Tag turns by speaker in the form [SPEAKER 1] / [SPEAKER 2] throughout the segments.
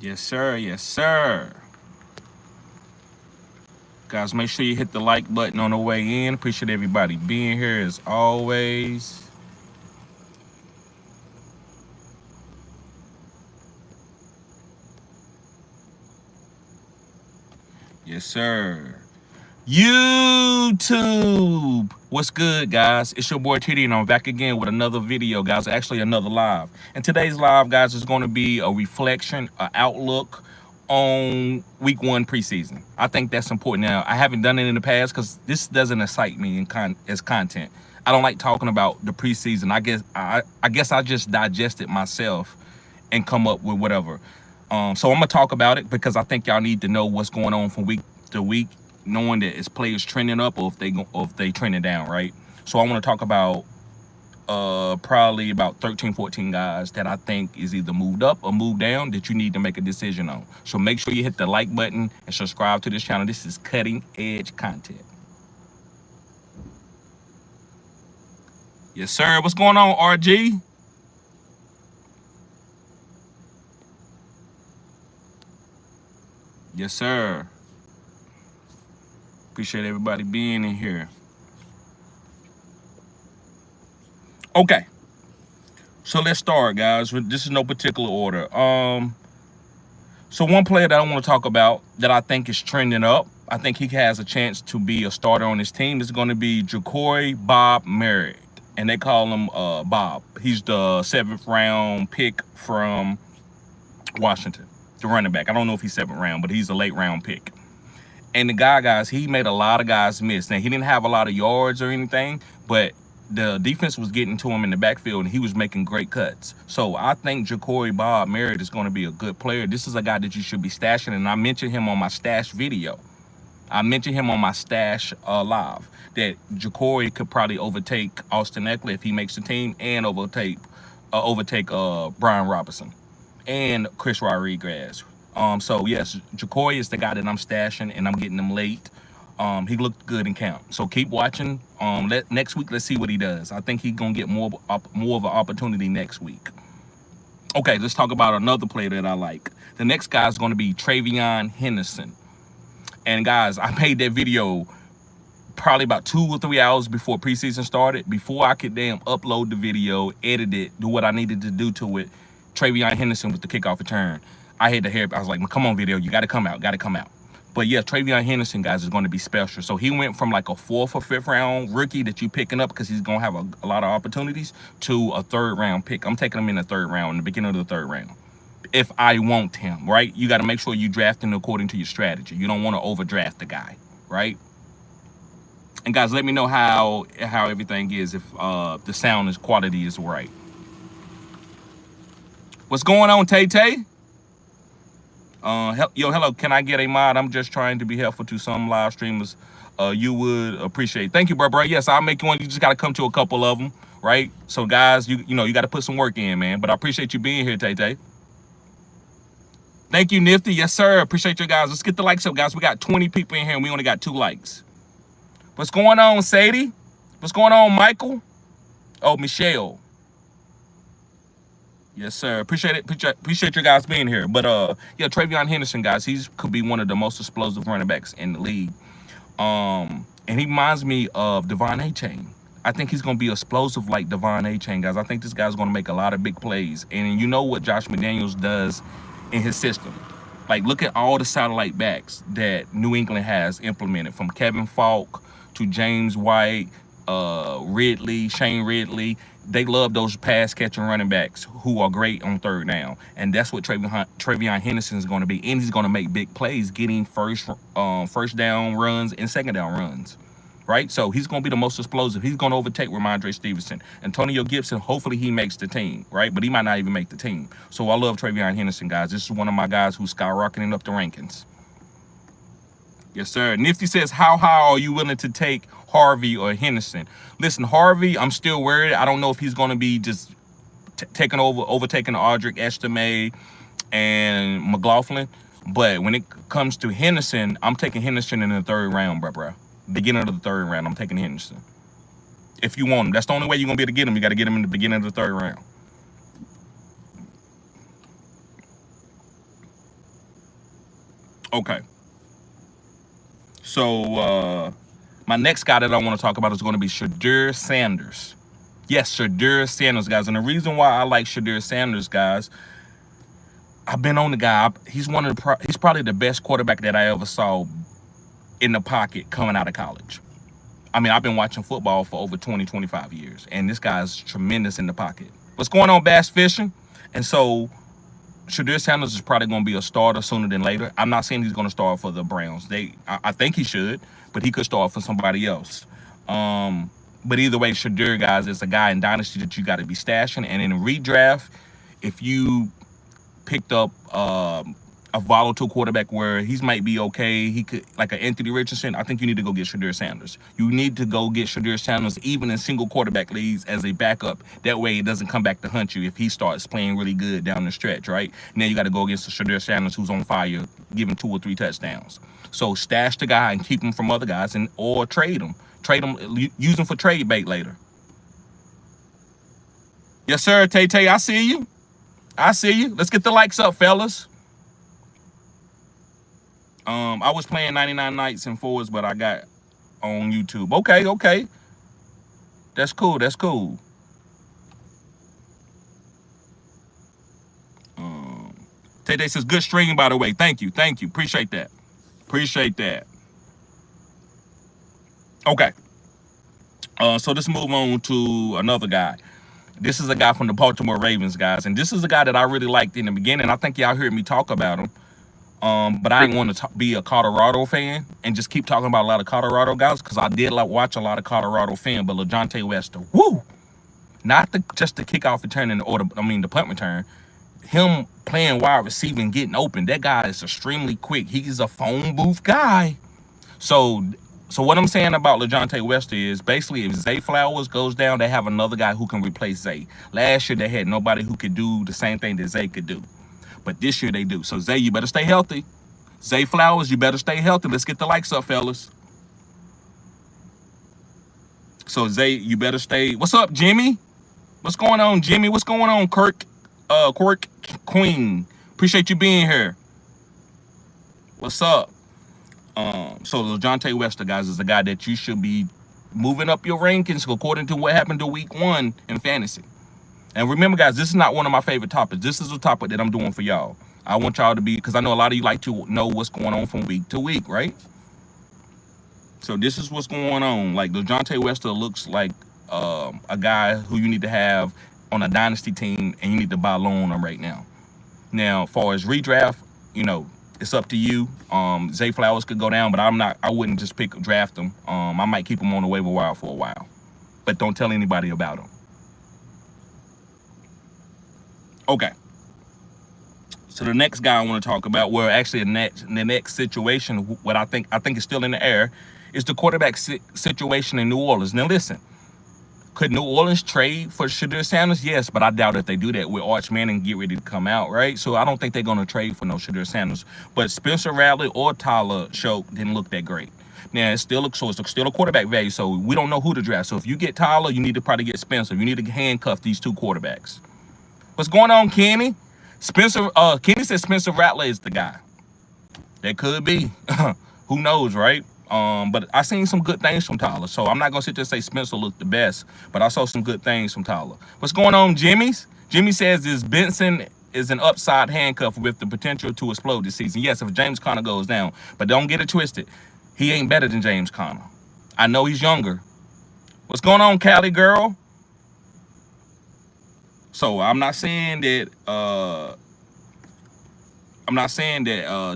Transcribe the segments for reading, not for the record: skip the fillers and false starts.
[SPEAKER 1] Yes, sir. Yes, sir. Guys, make sure you hit the like button on the way in. Appreciate everybody being here as always. Yes, sir. YouTube. What's good, guys? It's your boy TD, and I'm back again with another video, guys. Actually, another live. And today's live, guys, is going to be a reflection, an outlook on week 1 preseason. I think that's important. Now, I haven't done it in the past because this doesn't excite me as content. I don't like talking about the preseason. I guess I just digest it myself and come up with whatever. So I'm gonna talk about it because I think y'all need to know what's going on from week to week, knowing that it's players trending up or if they trending down, right? So I want to talk about probably about 13, 14 guys that I think is either moved up or moved down that you need to make a decision on. So make sure you hit the like button and subscribe to this channel. This is cutting edge content. Yes, sir. What's going on, RG? Yes, sir. Appreciate everybody being in here. Okay. So let's start, guys. This is no particular order. So one player that I want to talk about that I think is trending up, I think he has a chance to be a starter on his team, is going to be Jakoy Bob Merritt. And they call him Bob. He's the 7th round pick from Washington, the running back. I don't know if he's 7th round, but he's a late round pick. And the guy, guys, he made a lot of guys miss. Now, he didn't have a lot of yards or anything, but the defense was getting to him in the backfield, and he was making great cuts. So I think Jakoy Bob Merritt is going to be a good player. This is a guy that you should be stashing, and I mentioned him on my stash video. I mentioned him on my stash live, that Jakoy could probably overtake Austin Eckler if he makes the team, and overtake Brian Robinson and Chris Rodriguez. So yes, Jakoy is the guy that I'm stashing, and I'm getting him late. He looked good in camp, so keep watching. Next week, let's see what he does. I think he's gonna get more of an opportunity next week. Okay, let's talk about another player that I like. The next guy is gonna be Tayvon Henderson. And guys, I made that video probably about 2 or 3 hours before preseason started, before I could damn upload the video, edit it, do what I needed to do to it. Tayvon Henderson with the kickoff return. I had to hear, I was like, come on, video, you got to come out, But yeah, Tayvon Henderson, guys, is going to be special. So he went from like a 4th or 5th round rookie that you picking up because he's going to have a lot of opportunities to a 3rd round pick. I'm taking him in the 3rd round, in the beginning of the 3rd round. If I want him, right? You got to make sure you draft him according to your strategy. You don't want to overdraft the guy, right? And guys, let me know how everything is, if the sound quality is right. What's going on, Tay Tay? Yo, hello, can I get a mod? I'm just trying to be helpful to some live streamers. You would appreciate. Thank you, bro. Yes, I'll make you one. You just got to come to a couple of them, right? So, guys, you know, you got to put some work in, man. But I appreciate you being here, Tay Tay. Thank you, Nifty. Yes, sir. Appreciate you guys. Let's get the likes up, guys. We got 20 people in here, and we only got 2 likes. What's going on, Sadie? What's going on, Michael? Oh, Michelle. Yes, sir. Appreciate it. Appreciate you guys being here. But yeah, Tayvon Henderson, guys, could be one of the most explosive running backs in the league. And he reminds me of Devon Achane. I think he's gonna be explosive like Devon Achane, guys. I think this guy's gonna make a lot of big plays. And you know what Josh McDaniels does in his system. Like, look at all the satellite backs that New England has implemented, from Kevin Falk to James White, Shane Ridley. They love those pass-catching running backs who are great on 3rd down. And that's what Tayvon Henderson is going to be. And he's going to make big plays, getting first down runs and 2nd down runs, right? So he's going to be the most explosive. He's going to overtake Ramondre Stevenson. Antonio Gibson, hopefully he makes the team, right? But he might not even make the team. So I love Tayvon Henderson, guys. This is one of my guys who's skyrocketing up the rankings. Yes, sir. Nifty says, how high are you willing to take Harvey or Henderson? Listen, Harvey, I'm still worried. I don't know if he's going to be just overtaking Audric Estime and McLaughlin. But when it comes to Henderson, I'm taking Henderson in the 3rd round, bro. Beginning of the 3rd round, I'm taking Henderson. If you want him. That's the only way you're going to be able to get him. You got to get him in the beginning of the 3rd round. Okay. So my next guy that I want to talk about is going to be Shadur Sanders. Yes, Shadur Sanders, guys. And the reason why I like Shadur Sanders, guys, I've been on the guy. He's he's probably the best quarterback that I ever saw in the pocket coming out of college. I mean, I've been watching football for over 20, 25 years, and this guy's tremendous in the pocket. What's going on, Bass Fishing? And so Shadur Sanders is probably going to be a starter sooner than later. I'm not saying he's going to start for the Browns. I think he should, but he could start for somebody else. But either way, Shadur, guys, is a guy in Dynasty that you got to be stashing. And in a redraft, if you picked up a volatile quarterback where he might be okay, he could, like an Anthony Richardson, I think you need to go get Shadur Sanders. You need to go get Shadur Sanders even in single quarterback leagues as a backup. That way it doesn't come back to hunt you if he starts playing really good down the stretch, right? Now you got to go against Shadur Sanders who's on fire, giving 2 or 3 touchdowns. So stash the guy and keep him from other guys, and or trade him. Trade him, use him for trade bait later. Yes, sir, Tay. I see you. I see you. Let's get the likes up, fellas. I was playing 99 Nights and Forwards, but I got on YouTube. Okay. That's cool. Tay says, good stream, by the way. Thank you. Appreciate that. Okay. So let's move on to another guy. This is a guy from the Baltimore Ravens, guys. And this is a guy that I really liked in the beginning. I think y'all heard me talk about him. But I didn't want to be a Colorado fan and just keep talking about a lot of Colorado guys because I did watch a lot of Colorado film. But Leonte Wester, woo! Not just the kickoff return the punt return. Him playing wide receiver and getting open. That guy is extremely quick. He's a phone booth guy. So what I'm saying about Leonte Wester is basically if Zay Flowers goes down, they have another guy who can replace Zay. Last year they had nobody who could do the same thing that Zay could do. But this year they do. So Zay, you better stay healthy. Zay Flowers, you better stay healthy. Let's get the likes up, fellas. So Zay, you better stay. What's up, Jimmy? What's going on, Jimmy? What's going on, Quirk Queen? Appreciate you being here. What's up? So Leonte Wester, guys, is the guy that you should be moving up your rankings according to what happened to week 1 in fantasy. And remember, guys, this is not one of my favorite topics. This is a topic that I'm doing for y'all. I want y'all to be, because I know a lot of you like to know what's going on from week to week, right? So this is what's going on. Like, Leonte Wester looks like a guy who you need to have on a dynasty team, and you need to buy low on him right now. Now, as far as redraft, it's up to you. Zay Flowers could go down, but I wouldn't just draft him. I might keep him on the waiver wire for a while, but don't tell anybody about him. Okay. So the next guy I want to talk about, well, actually the next situation, what I think is still in the air, is the quarterback situation in New Orleans. Now listen, could New Orleans trade for Shadur Sanders? Yes, but I doubt if they do that with Arch Manning get ready to come out, right? So I don't think they're going to trade for no Shadur Sanders. But Spencer Rattler or Tyler Show didn't look that great. Now, it's still a quarterback value, so we don't know who to draft. So if you get Tyler, you need to probably get Spencer. You need to handcuff these 2 quarterbacks. What's going on, Kenny? Kenny says Spencer Rattler is the guy. That could be. Who knows, right? But I seen some good things from Tyler, so I'm not gonna sit there and say Spencer looked the best, but I saw some good things from Tyler. What's going on, Jimmy's? Jimmy says this Benson is an upside handcuff with the potential to explode this season. Yes, if James Conner goes down, but don't get it twisted. He ain't better than James Conner. I know he's younger. What's going on, Cali girl? So I'm not saying that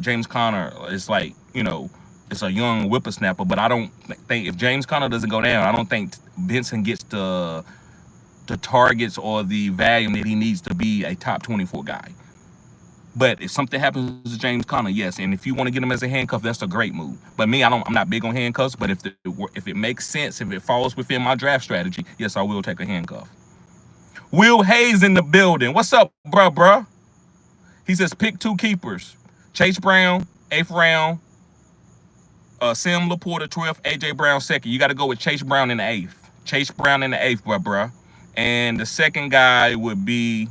[SPEAKER 1] James Conner is like, it's a young whippersnapper, but I don't think if James Conner doesn't go down, I don't think Benson gets the targets or the volume that he needs to be a top 24 guy. But if something happens to James Conner, yes, and if you want to get him as a handcuff, that's a great move. But me, I'm not big on handcuffs, but if it makes sense, if it falls within my draft strategy, yes, I will take a handcuff. Will Hayes in the building. What's up, bruh? He says pick 2 keepers. Chase Brown, 8th round. Sam Laporta, 12th. AJ Brown, 2nd. You got to go with Chase Brown in the 8th. Chase Brown in the 8th, bruh. And the second guy would be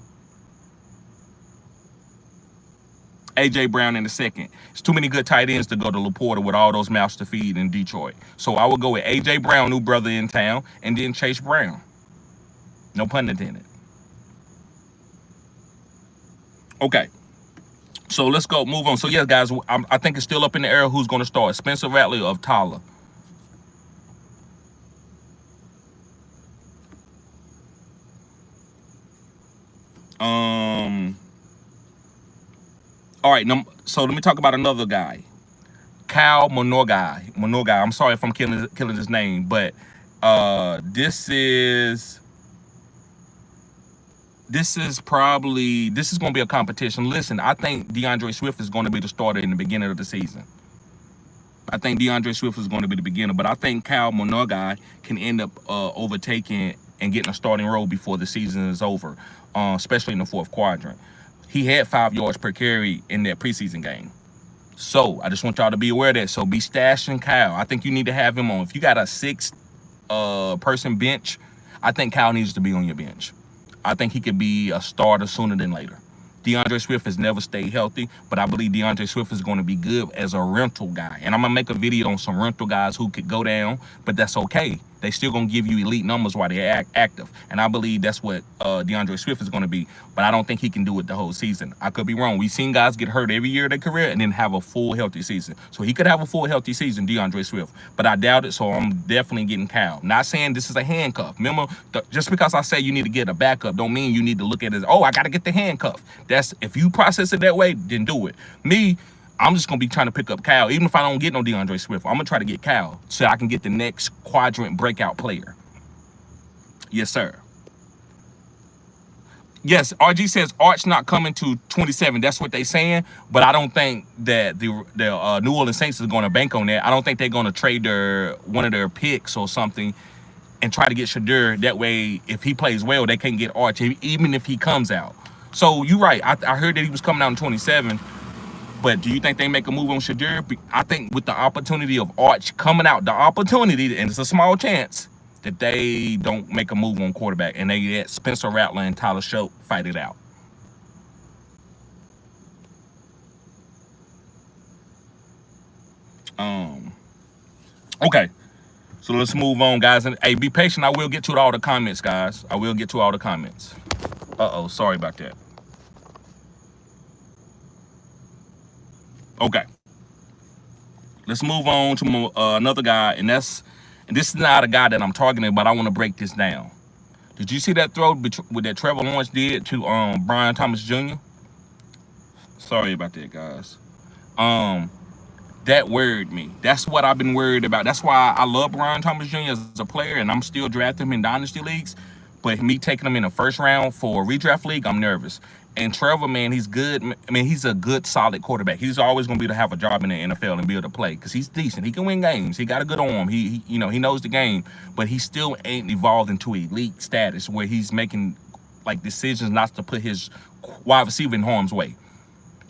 [SPEAKER 1] A.J. Brown in the second. It's too many good tight ends to go to LaPorta with all those mouths to feed in Detroit. So I would go with A.J. Brown, new brother in town, and then Chase Brown. No pun intended. Okay. So let's go move on. So, yes, guys, I think it's still up in the air who's going to start. Spencer Rattler of Tyler. All right, so let me talk about another guy. Kyle Monogai. I'm sorry if I'm killing his name, but this is going to be a competition. Listen, I think DeAndre Swift is going to be the starter in the beginning of the season. I think DeAndre Swift is going to be the beginner, but I think Kyle Monogai can end up overtaking and getting a starting role before the season is over, especially in the fourth quadrant. He had 5 yards per carry in that preseason game. So I just want y'all to be aware of that. So be stashing Kyle. I think you need to have him on. If you got a 6-person bench, I think Kyle needs to be on your bench. I think he could be a starter sooner than later. DeAndre Swift has never stayed healthy, but I believe DeAndre Swift is going to be good as a rental guy. And I'm going to make a video on some rental guys who could go down, but that's okay. They still going to give you elite numbers while they're active. And I believe that's what DeAndre Swift is going to be. But I don't think he can do it the whole season. I could be wrong. We've seen guys get hurt every year of their career and then have a full healthy season. So he could have a full healthy season, DeAndre Swift. But I doubt it, so I'm definitely getting Kyle. Not saying this is a handcuff. Remember, just because I say you need to get a backup don't mean you need to look at it as, oh, I got to get the handcuff. That's, if you process it that way, then do it. Me, I'm just going to be trying to pick up Kyle. Even if I don't get no DeAndre Swift, I'm going to try to get Kyle so I can get the next quadrant breakout player. Yes, sir. Yes, RG says Arch not coming to 27. That's what they're saying, but I don't think that the New Orleans Saints is going to bank on that. I don't think they're going to trade one of their picks or something and try to get Shadur. That way, if he plays well, they can't get Arch, even if he comes out. So you're right. I heard that he was coming out in 27. But do you think they make a move on Shadur? I think with the opportunity of Arch coming out, the opportunity, and it's a small chance, that they don't make a move on quarterback. And they let Spencer Rattler and Tyler Shope fight it out. Okay. So let's move on, guys. And hey, be patient. I will get to all the comments, guys. I will get to all the comments. Uh-oh, sorry about that. Okay, let's move on to another guy, and this is not a guy that I'm targeting, but I want to break this down. Did you see that throw that Trevor Lawrence did to Brian Thomas Jr.? Sorry about that, guys. That worried me. That's what I've been worried about. That's why I love Brian Thomas Jr. as a player, and I'm still drafting him in dynasty leagues. But me taking him in the first round for a redraft league, I'm nervous. And Trevor, man, he's good. I mean, he's a good, solid quarterback. He's always going to be able to have a job in the NFL and be able to play because he's decent. He can win games. He got a good arm. He knows the game, but he still ain't evolved into elite status where he's making like decisions not to put his wide receiver in harm's way.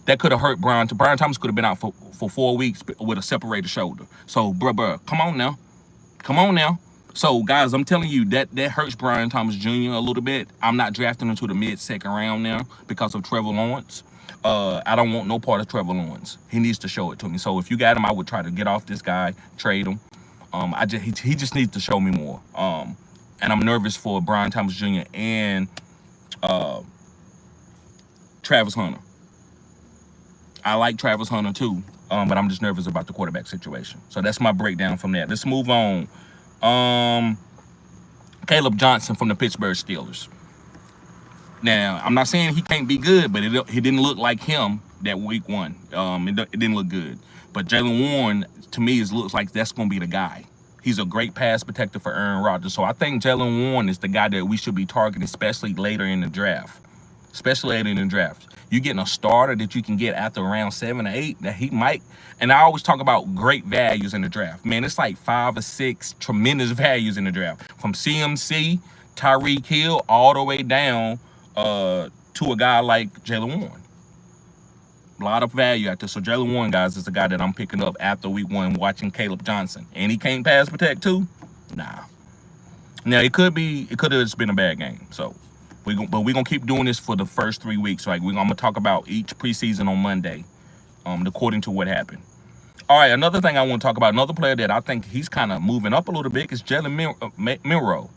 [SPEAKER 1] That could have hurt Brian. Brian Thomas could have been out for 4 weeks with a separated shoulder. So, bruh, come on now. Come on now. So, guys, I'm telling you, that hurts Brian Thomas Jr. a little bit. I'm not drafting him to the mid-second round now because of Trevor Lawrence. I don't want no part of Trevor Lawrence. He needs to show it to me. So if you got him, I would try to get off this guy, trade him. He just needs to show me more. And I'm nervous for Brian Thomas Jr. and Travis Hunter. I like Travis Hunter too, but I'm just nervous about the quarterback situation. So that's my breakdown from that. Let's move on. Caleb Johnson from the Pittsburgh Steelers. Now, I'm not saying he can't be good, but he didn't look like him that week 1. It didn't look good. But Jaylen Warren, to me, looks like that's going to be the guy. He's a great pass protector for Aaron Rodgers. So I think Jaylen Warren is the guy that we should be targeting, especially later in the draft. You're getting a starter that you can get after round 7 or 8 that he might. And I always talk about great values in the draft. Man, it's like 5 or 6 tremendous values in the draft. From CMC, Tyreek Hill, all the way down to a guy like Jaylen Warren. A lot of value out there. So Jaylen Warren, guys, is the guy that I'm picking up after week 1 watching Caleb Johnson. And he can't pass protect too? Nah. Now, it could have just been a bad game. So. But we're going to keep doing this for the first 3 weeks. Like, I'm going to talk about each preseason on Monday. according to what happened. All right, another thing I want to talk about, another player that I think he's kind of moving up a little bit is Jaylen Milro.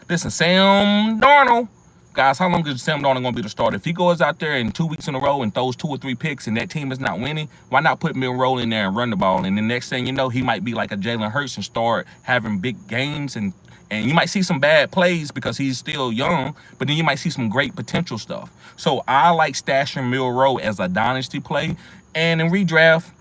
[SPEAKER 1] Listen, Sam Darnold. Guys, how long is Sam Darnold going to be the starter? If he goes out there in 2 weeks in a row and throws 2 or 3 picks and that team is not winning, why not put Milro in there and run the ball? And the next thing you know, he might be like a Jalen Hurts and start having big games. And you might see some bad plays because he's still young, but then you might see some great potential stuff. So I like stashing Milro as a dynasty play. And in redraft,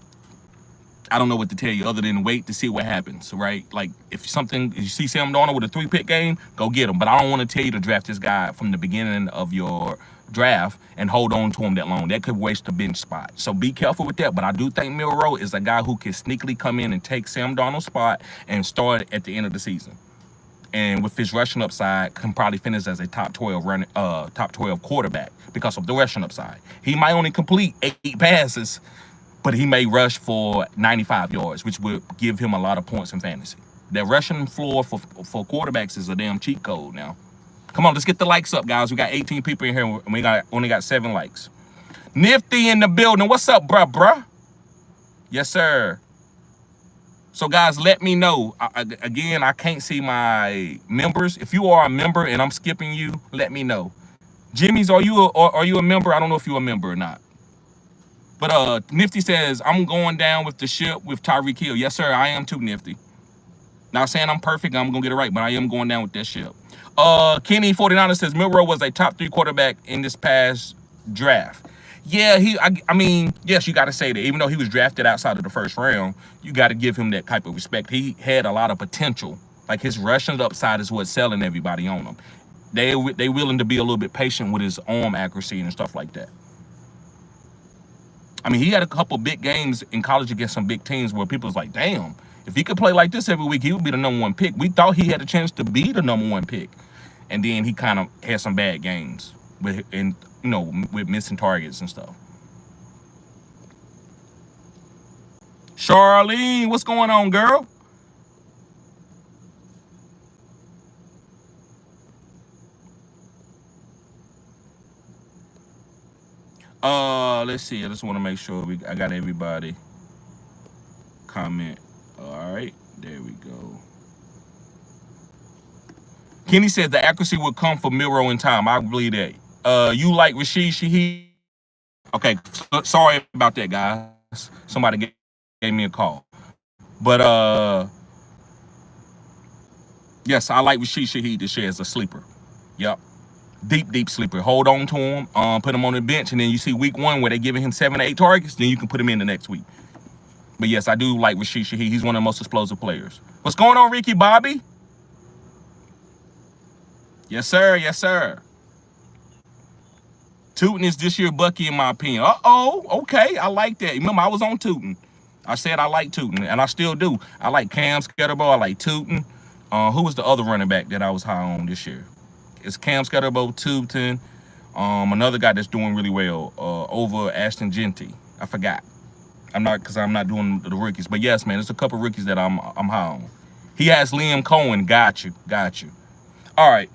[SPEAKER 1] I don't know what to tell you other than wait to see what happens, right? Like, if you see Sam Darnold with a 3-pick game, go get him. But I don't want to tell you to draft this guy from the beginning of your draft and hold on to him that long. That could waste a bench spot. So be careful with that. But I do think Milro is a guy who can sneakily come in and take Sam Darnold's spot and start at the end of the season. And with his rushing upside, can probably finish as a top 12 quarterback because of the rushing upside. He might only complete 8 passes, but he may rush for 95 yards, which would give him a lot of points in fantasy. That rushing floor for quarterbacks is a damn cheat code now. Come on, let's get the likes up, guys. We got 18 people in here, and we only got 7 likes. Nifty in the building. What's up, bruh? Yes, sir. So, guys, let me know. Again, I can't see my members. If you are a member and I'm skipping you, let me know. Jimmy's, are you a member? I don't know if you're a member or not. But Nifty says, I'm going down with the ship with Tyreek Hill. Yes, sir, I am too, Nifty. Not saying I'm perfect, I'm going to get it right, but I am going down with that ship. Kenny 49 says, Milro was a top 3 quarterback in this past draft. Yeah, I mean, yes, you got to say that. Even though he was drafted outside of the first round, you got to give him that type of respect. He had a lot of potential. Like, his rushing upside is what's selling everybody on him. They willing to be a little bit patient with his arm accuracy and stuff like that. I mean, he had a couple big games in college against some big teams where people was like, damn, if he could play like this every week, he would be the #1 pick. We thought he had a chance to be the #1 pick. And then he kind of had some bad games with missing targets and stuff. Charlene, what's going on, girl? Let's see. I just want to make sure I got everybody comment. All right, there we go. Kenny says the accuracy will come for Milro in time. I believe that. You like Rashid Shaheed? Okay, sorry about that, guys. Somebody gave me a call. But yes, I like Rashid Shaheed this year as a sleeper. Yep. Deep sleeper. Hold on to him, put him on the bench, and then you see week 1 where they're giving him 7 or 8 targets, then you can put him in the next week. But yes, I do like Rashid Shaheed. He's one of the most explosive players. What's going on, Ricky Bobby? Yes, sir. Yes, sir. Tootin is this year Bucky, in my opinion. Okay. I like that. Remember, I was on Tootin. I said I like Tootin, and I still do. I like Cam Scatterbo. I like Tootin. Who was the other running back that I was high on this year? It's Cam Scatterbo, Tootin. Another guy that's doing really well over Ashton Genty. I forgot. I'm not doing the rookies. But yes, man, there's a couple rookies that I'm high on. He has Liam Cohen. Got you. All right.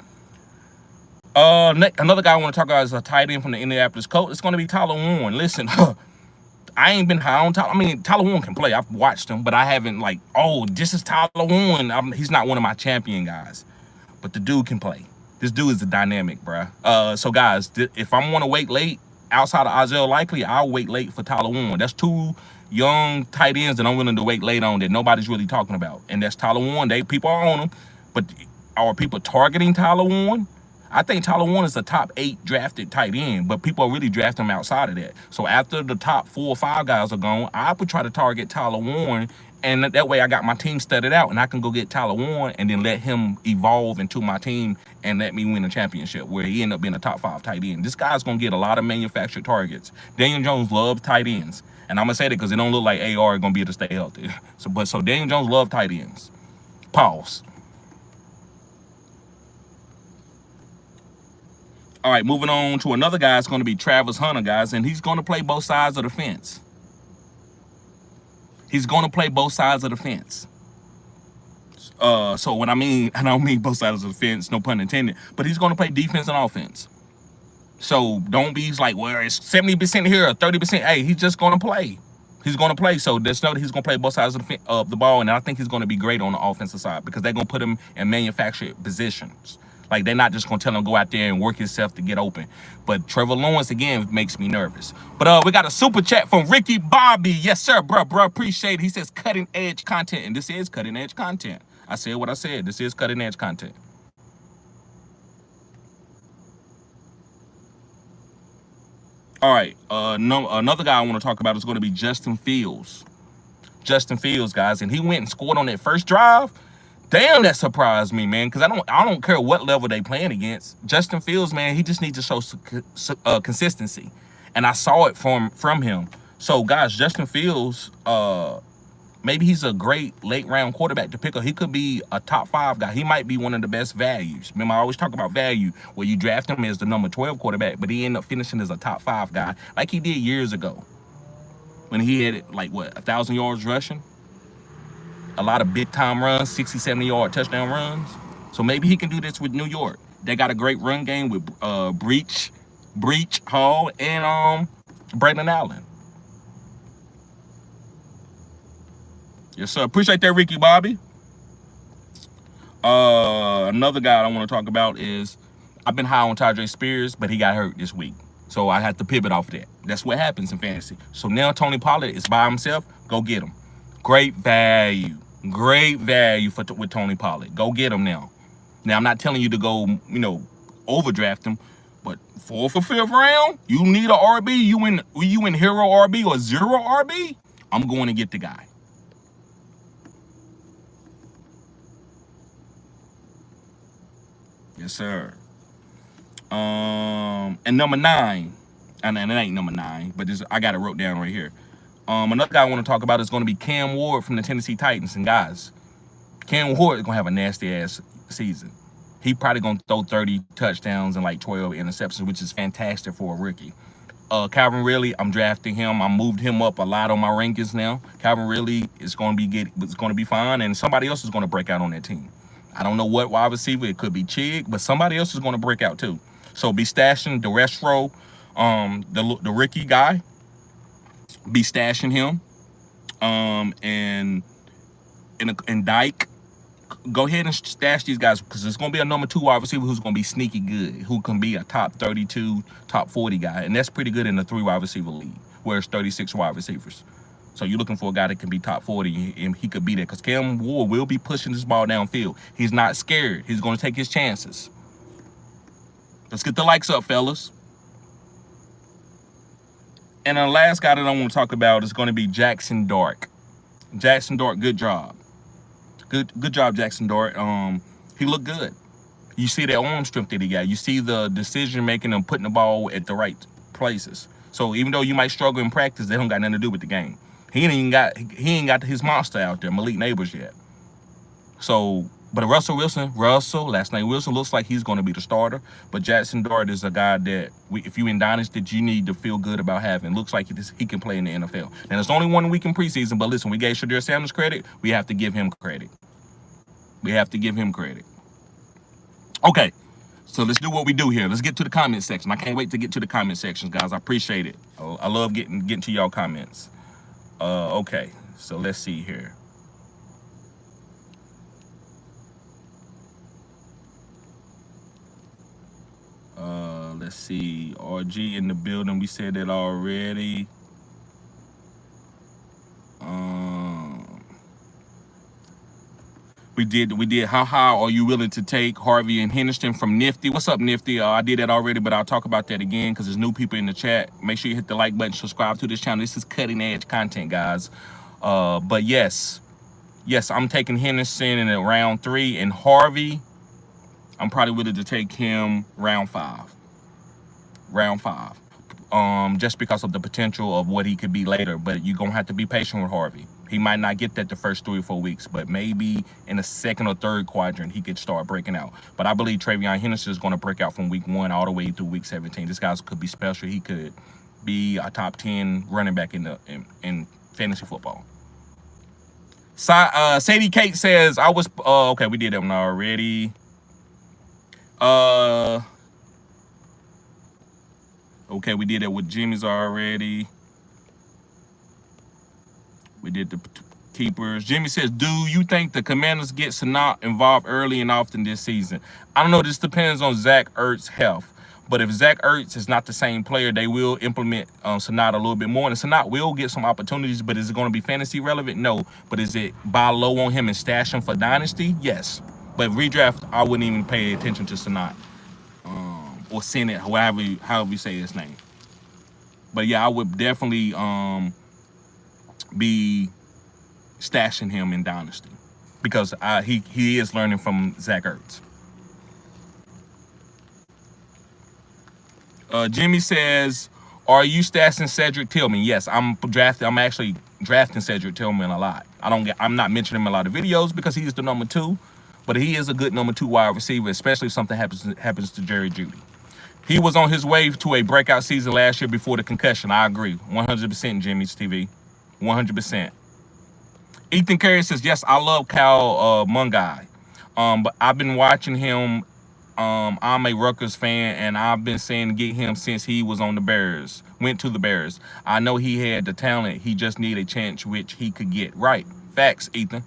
[SPEAKER 1] Another guy I want to talk about is a tight end from the Indianapolis Colts. It's going to be Tyler Warren. Listen, I ain't been high on Tyler. I mean, Tyler Warren can play. I've watched him, but I haven't this is Tyler Warren. He's not one of my champion guys, but the dude can play. This dude is a dynamic, bruh. So guys, if I'm want to wait late outside of Isaiah Likely, I'll wait late for Tyler Warren. That's 2 young tight ends that I'm willing to wait late on that nobody's really talking about, and that's Tyler Warren. People are on him, but are people targeting Tyler Warren? I think Tyler Warren is a top 8 drafted tight end, but people are really drafting him outside of that. So after the top 4 or 5 guys are gone, I would try to target Tyler Warren, and that way I got my team studied out, and I can go get Tyler Warren and then let him evolve into my team and let me win a championship where he end up being a top 5 tight end. This guy's going to get a lot of manufactured targets. Daniel Jones loves tight ends, and I'm going to say that because it don't look like AR is going to be able to stay healthy. So Daniel Jones loves tight ends. Pause. All right, moving on to another guy. It's going to be Travis Hunter, guys, and he's going to play both sides of the fence. He's going to play both sides of the fence. So what I don't mean both sides of the fence, no pun intended, but he's going to play defense and offense. So don't be like, well, it's 70% here or 30%. Hey, he's just gonna play. He's gonna play. So just know that he's gonna play both sides of the ball, and I think he's gonna be great on the offensive side because they're gonna put him in manufactured positions. Like they're not just gonna tell him go out there and work himself to get open. But Trevor Lawrence again makes me nervous. But we got a super chat from Ricky Bobby. Yes, sir, bro. Appreciate it. He says cutting edge content, and this is cutting edge content. I said what I said. This is cutting edge content. All right. Another guy I want to talk about is going to be Justin Fields. Justin Fields, guys, and he went and scored on that first drive. Damn, that surprised me, man. Because I don't care what level they playing against. Justin Fields, man, he just needs to show consistency, and I saw it from him. So, guys, Justin Fields, maybe he's a great late round quarterback to pick up. He could be a top 5 guy. He might be one of the best values. Remember, I always talk about value where you draft him as the number 12 quarterback, but he ended up finishing as a top 5 guy like he did years ago when he had like what 1,000 yards rushing, a lot of big time runs, 60, 70-yard touchdown runs. So maybe he can do this with New York. They got a great run game with Breach Hall and Brandon Allen. Yes, sir. Appreciate that, Ricky Bobby. Another guy I want to talk about is I've been high on Tajay Spears, but he got hurt this week. So I had to pivot off that. That's what happens in fantasy. So now Tony Pollard is by himself. Go get him. Great value. Great value with Tony Pollard. Go get him now. Now, I'm not telling you to go, overdraft him, but 4th or 5th round, you need a RB. You in hero RB or zero RB? I'm going to get the guy. Yes, sir. And number 9, and it ain't number 9, but I got it wrote down right here. Another guy I want to talk about is going to be Cam Ward from the Tennessee Titans. And guys, Cam Ward is going to have a nasty ass season. He probably going to throw 30 touchdowns and like 12 interceptions, which is fantastic for a rookie. Calvin Ridley, I'm drafting him. I moved him up a lot on my rankings now. Calvin Ridley is going to be fine, and somebody else is going to break out on that team. I don't know what wide receiver. It could be Chig, but somebody else is going to break out too. So be stashing the Restro, the rookie guy. Be stashing him, and Dyke. Go ahead and stash these guys because it's going to be a number 2 wide receiver who's going to be sneaky good, who can be a top 32, top 40 guy, and that's pretty good in the 3 wide receiver league, where it's 36 wide receivers. So you're looking for a guy that can be top 40, and he could be there because Cam Ward will be pushing this ball downfield. He's not scared. He's going to take his chances. Let's get the likes up, fellas. And the last guy that I want to talk about is going to be Jackson Dart. Jackson Dart, good job. Good job, Jackson Dart. He looked good. You see that arm strength that he got. You see the decision making and putting the ball at the right places. So even though you might struggle in practice, they don't got nothing to do with the game. He ain't got his monster out there, Malik Neighbors, yet. So, but Russell last name Wilson, looks like he's going to be the starter. But Jackson Dart is a guy that, if you in Dynasty, that you need to feel good about having. Looks like he can play in the NFL. And it's only 1 week in preseason, but listen, we gave Shadur Sanders credit. We have to give him credit. Okay, so let's do what we do here. Let's get to the comment section. I can't wait to get to the comment sections, guys. I appreciate it. I love getting to y'all comments. Okay, so let's see here. Let's see. RG in the building. We said that already. We did. How high are you willing to take Harvey and Henderson from Nifty? What's up, Nifty? I did that already, but I'll talk about that again because there's new people in the chat. Make sure you hit the like button, subscribe to this channel. This is cutting edge content, guys. But yes, I'm taking Henderson in round 3, and Harvey, I'm probably willing to take him round 5. Just because of the potential of what he could be later. But you're gonna have to be patient with Harvey. He might not get that the first 3 or 4 weeks, but maybe in the 2nd or 3rd quadrant he could start breaking out. But I believe Tayvon Henderson is going to break out from week 1 all the way through week 17. This guy could be special. He could be a top 10 running back in fantasy football. Sadie Kate says I was okay. We did that one already. Okay, we did that with Jimmy's already. We did the keepers. Jimmy says, do you think the Commanders get Sanat involved early and often this season? I don't know. This depends on Zach Ertz's health. But if Zach Ertz is not the same player, they will implement Sanat a little bit more. And Sanat will get some opportunities, but is it going to be fantasy relevant? No. But is it buy low on him and stash him for Dynasty? Yes. But redraft, I wouldn't even pay attention to Sanat. Or Senate, however you say his name. But yeah, I would definitely be stashing him in Dynasty because he is learning from Zach Ertz. Jimmy says, "Are you stashing Cedric Tillman?" Yes, I'm actually drafting Cedric Tillman a lot. I'm not mentioning him in a lot of videos because he's the number 2, but he is a good number 2 wide receiver, especially if something happens to Jerry Jeudy. He was on his way to a breakout season last year before the concussion. I agree, 100%. Jimmy's TV, 100%. Ethan Carey says, "Yes, I love Cal Monogai, but I've been watching him. I'm a Rutgers fan, and I've been saying to get him since he was on the Bears, went to the Bears. I know he had the talent. He just needed a chance, which he could get." Right. Facts, Ethan.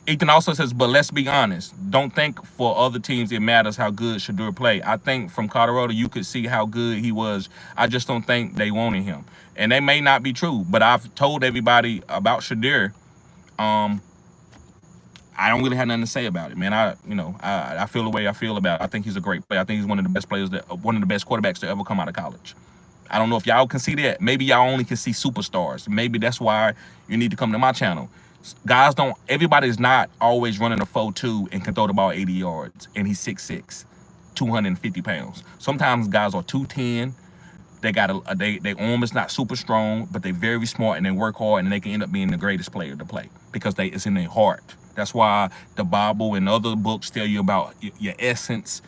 [SPEAKER 1] Ethan also says, "But let's be honest. Don't think for other teams it matters how good Shadur play. I think from Colorado you could see how good he was. I just don't think they wanted him." And they may not be true, but I've told everybody about Shadur. I don't really have nothing to say about it, man. I feel the way I feel about it. I think he's a great player. I think he's one of the best one of the best quarterbacks to ever come out of college. I don't know if y'all can see that. Maybe y'all only can see superstars. Maybe that's why you need to come to my channel. Guys everybody's not always running a 4.2 and can throw the ball 80 yards, and he's 6'6", 250 pounds. Sometimes guys are 210. They got their arm is not super strong, but they're very smart and they work hard, and they can end up being the greatest player to play because it's in their heart. That's why the Bible and other books tell you about your essence,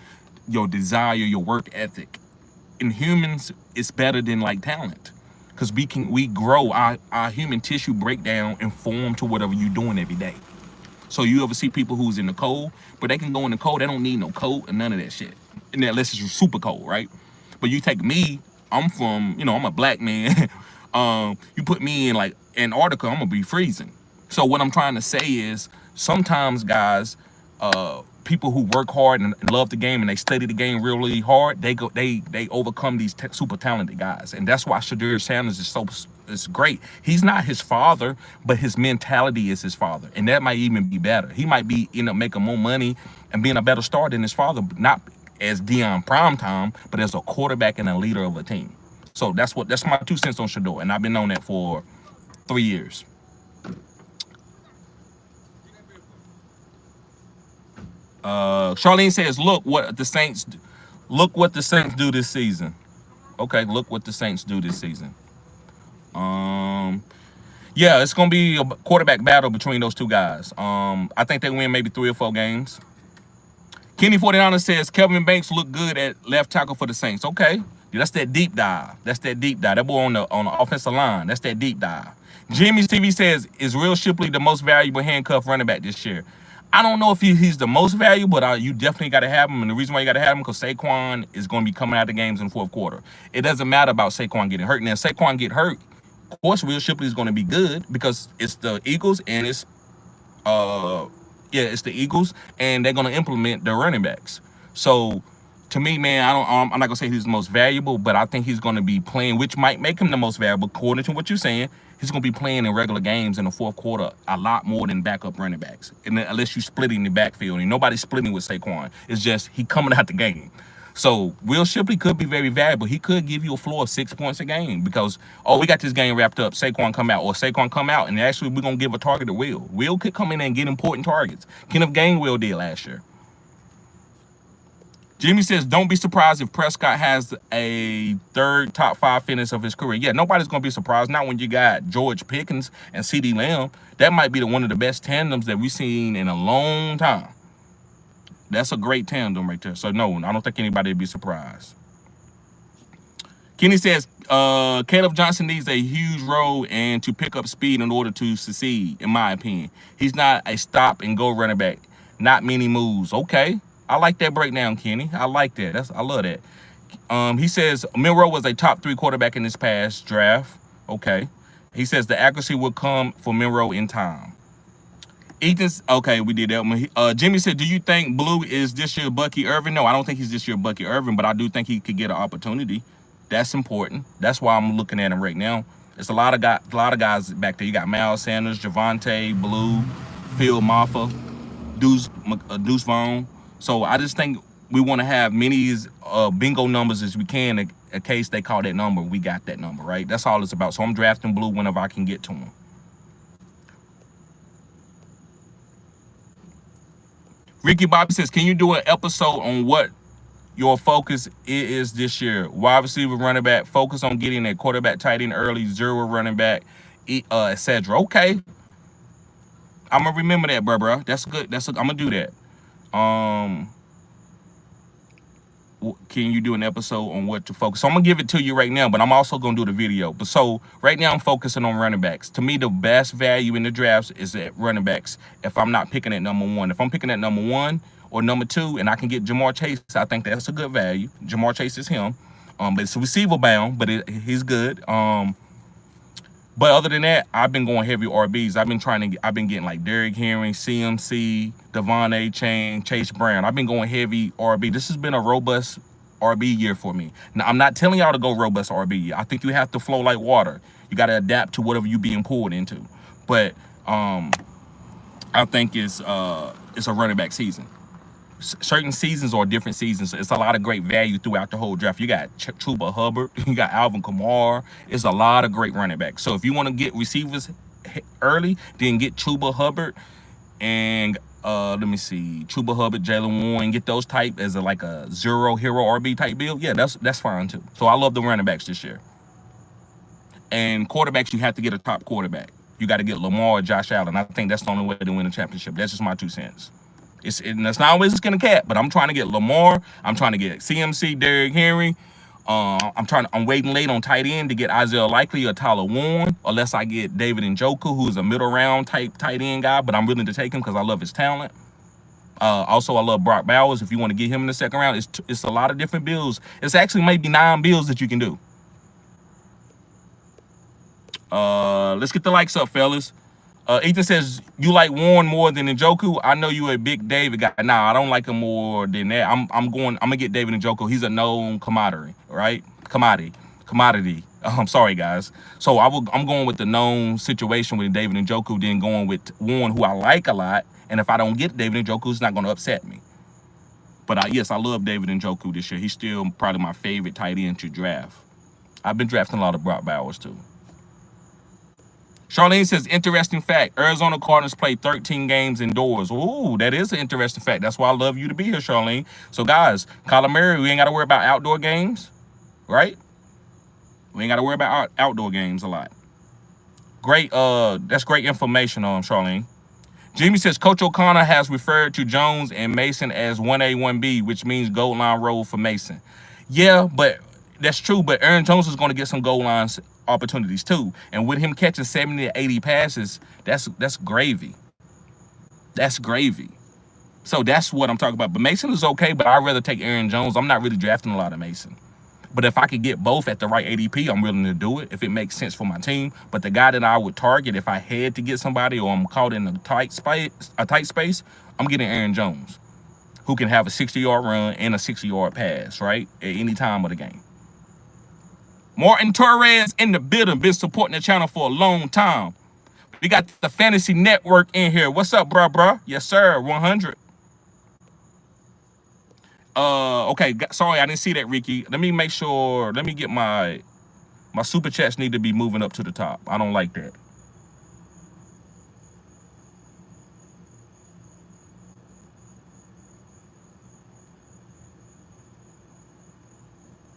[SPEAKER 1] your desire, your work ethic. In humans, it's better than like talent, because we grow our human tissue breakdown and form to whatever you're doing every day. So you ever see people who's in the cold, but they can go in the cold. They don't need no coat and none of that shit, unless it's super cold, right? But you take me, I'm a black man. You put me in like Antarctica, I'm gonna be freezing. So what I'm trying to say is, sometimes guys, people who work hard and love the game and they study the game really hard, they overcome these super talented guys, and that's why Shadur Sanders is great. He's not his father, but his mentality is his father, and that might even be better. He might end up making more money and being a better star than his father, not as Deion Primetime, but as a quarterback and a leader of a team. So that's my 2 cents on Shadur, and I've been on that for 3 years. Charlene says, look what the Saints do this season. Okay, look what the Saints do this season. Yeah, it's gonna be a quarterback battle between those two guys. I think they win maybe 3 or 4 games. Kenny 49 says Kelvin Banks looked good at left tackle for the Saints. Okay, yeah, that's that deep dive. That boy on the offensive line. That's that deep dive. Jimmy's TV says, is Will Shipley the most valuable handcuff running back this year? I don't know if he's the most valuable, but you definitely got to have him. And the reason why you got to have him, because Saquon is going to be coming out of the games in the 4th quarter. It doesn't matter about Saquon getting hurt. Now, if Saquon get hurt, of course, Will Shipley is going to be good because it's the Eagles and it's the Eagles, and they're going to implement their running backs. So, to me, man, I'm not gonna say he's the most valuable, but I think he's going to be playing, which might make him the most valuable, according to what you're saying. He's going to be playing in regular games in the 4th quarter a lot more than backup running backs, and unless you're splitting the backfield, and nobody's splitting with Saquon. It's just he coming out the game. So Will Shipley could be very valuable. He could give you a floor of 6 points a game because, we got this game wrapped up. Saquon come out, or Saquon come out, and actually we're going to give a target to Will. Will could come in and get important targets. Kenneth Gainwell did last year. Jimmy says, don't be surprised if Prescott has a 3rd top 5 finish of his career. Yeah, nobody's going to be surprised. Not when you got George Pickens and CeeDee Lamb. That might be one of the best tandems that we've seen in a long time. That's a great tandem right there. So, no, I don't think anybody would be surprised. Kenny says, Caleb Johnson needs a huge role and to pick up speed in order to succeed, in my opinion. He's not a stop-and-go running back. Not many moves. Okay. I like that breakdown, Kenny. I like that. I love that. He says Milro was a top 3 quarterback in this past draft. Okay. He says the accuracy will come for Milro in time. Ethan's okay. We did that one. Jimmy said, "Do you think Blue is this year Bucky Irvin?" No, I don't think he's this year Bucky Irvin, but I do think he could get an opportunity. That's important. That's why I'm looking at him right now. It's a lot of guys back there. You got Miles Sanders, Javonte, Blue, Phil Maffa, Deuce Vaughn. So I just think we want to have many bingo numbers as we can in case they call that number. We got that number, right? That's all it's about. So I'm drafting Blue whenever I can get to him. Ricky Bobby says, can you do an episode on what your focus is this year? Wide receiver, running back, focus on getting a quarterback tight end early, 0 running back, etc. Okay. I'm gonna remember that, bro. That's good. I'm gonna do that. Can you do an episode on what to focus? So I'm gonna give it to you right now, but I'm also gonna do the video. But so right now I'm focusing on running backs. To me, the best value in the drafts is at running backs. If I'm not picking at number 1, if I'm picking at number 1 or number 2, and I can get Jamar Chase, I think that's a good value. Jamar Chase is him, but it's receiver bound, but he's good. But other than that, I've been going heavy RBs. I've been getting like Derrick Henry, CMC, Devon A. Chain, Chase Brown. I've been going heavy RB. This has been a robust RB year for me. Now, I'm not telling y'all to go robust RB. I think you have to flow like water. You got to adapt to whatever you're being pulled into. But I think it's a running back season. Certain seasons or different seasons. It's a lot of great value throughout the whole draft. You got Chuba Hubbard, you got Alvin Kamara. It's a lot of great running backs. So if you want to get receivers early, then get Chuba Hubbard and let me see, Chuba Hubbard, Jaylen Warren. Get those type as like a 0 hero RB type build. Yeah, that's fine too. So I love the running backs this year. And quarterbacks, you have to get a top quarterback. You got to get Lamar or Josh Allen. I think that's the only way to win a championship. That's just my 2 cents. It's not always going to cap, but I'm trying to get Lamar. I'm trying to get CMC, Derrick Henry. I'm waiting late on tight end to get Isaiah Likely or Tyler Warren, unless I get David Njoku, who's a middle round type tight end guy, but I'm willing to take him because I love his talent. Also, I love Brock Bowers. If you want to get him in the second round, it's a lot of different builds. It's actually maybe 9 builds that you can do. Let's get the likes up, fellas. Ethan says, you like Warren more than Njoku? I know you a big David guy. Nah, I don't like him more than that. I'm gonna get David Njoku. He's a known commodity, right? Commodity. I'm sorry, guys. So I'm going with the known situation with David Njoku, then going with Warren, who I like a lot. And if I don't get David Njoku, it's not gonna upset me. But yes, I love David Njoku this year. He's still probably my favorite tight end to draft. I've been drafting a lot of Brock Bowers too. Charlene says, interesting fact, Arizona Cardinals play 13 games indoors. Ooh, that is an interesting fact. That's why I love you to be here, Charlene. So, guys, Kyler Murray, we ain't got to worry about outdoor games, right? We ain't got to worry about outdoor games a lot. Great, that's great information, Charlene. Jimmy says, Coach O'Connor has referred to Jones and Mason as 1A, 1B, which means goal line role for Mason. Yeah, but that's true, but Aaron Jones is going to get some goal lines opportunities too, and with him catching 70 to 80 passes, that's gravy. That's gravy. So that's what I'm talking about. But Mason is okay, but I'd rather take Aaron Jones. I'm not really drafting a lot of Mason, but if I could get both at the right ADP, I'm willing to do it if it makes sense for my team. But the guy that I would target if I had to get somebody, or I'm caught in a tight space, I'm getting Aaron Jones, who can have a 60-yard run and a 60-yard pass, right, at any time of the game. Martin Torres in the building, been supporting the channel for a long time. We got the Fantasy Network in here. What's up, bruh? Yes, sir, 100. Okay, sorry, I didn't see that, Ricky. Let me make sure, let me get my super chats need to be moving up to the top. I don't like that.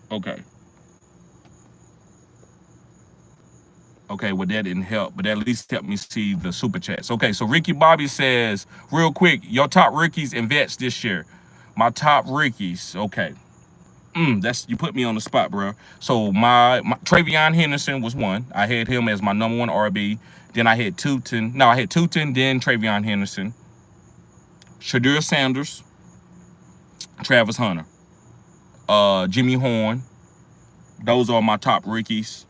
[SPEAKER 1] Okay. Okay, well, that didn't help, but at least helped me see the super chats. Okay, so Ricky Bobby says, real quick, your top rookies and vets this year. My top rookies, okay. You put me on the spot, bro. So my Tayvon Henderson was one. I had him as my number 1 RB. Then I had Tootin. No, I had Tootin, then Tayvon Henderson. Shadur Sanders. Travis Hunter. Jimmy Horn. Those are my top rookies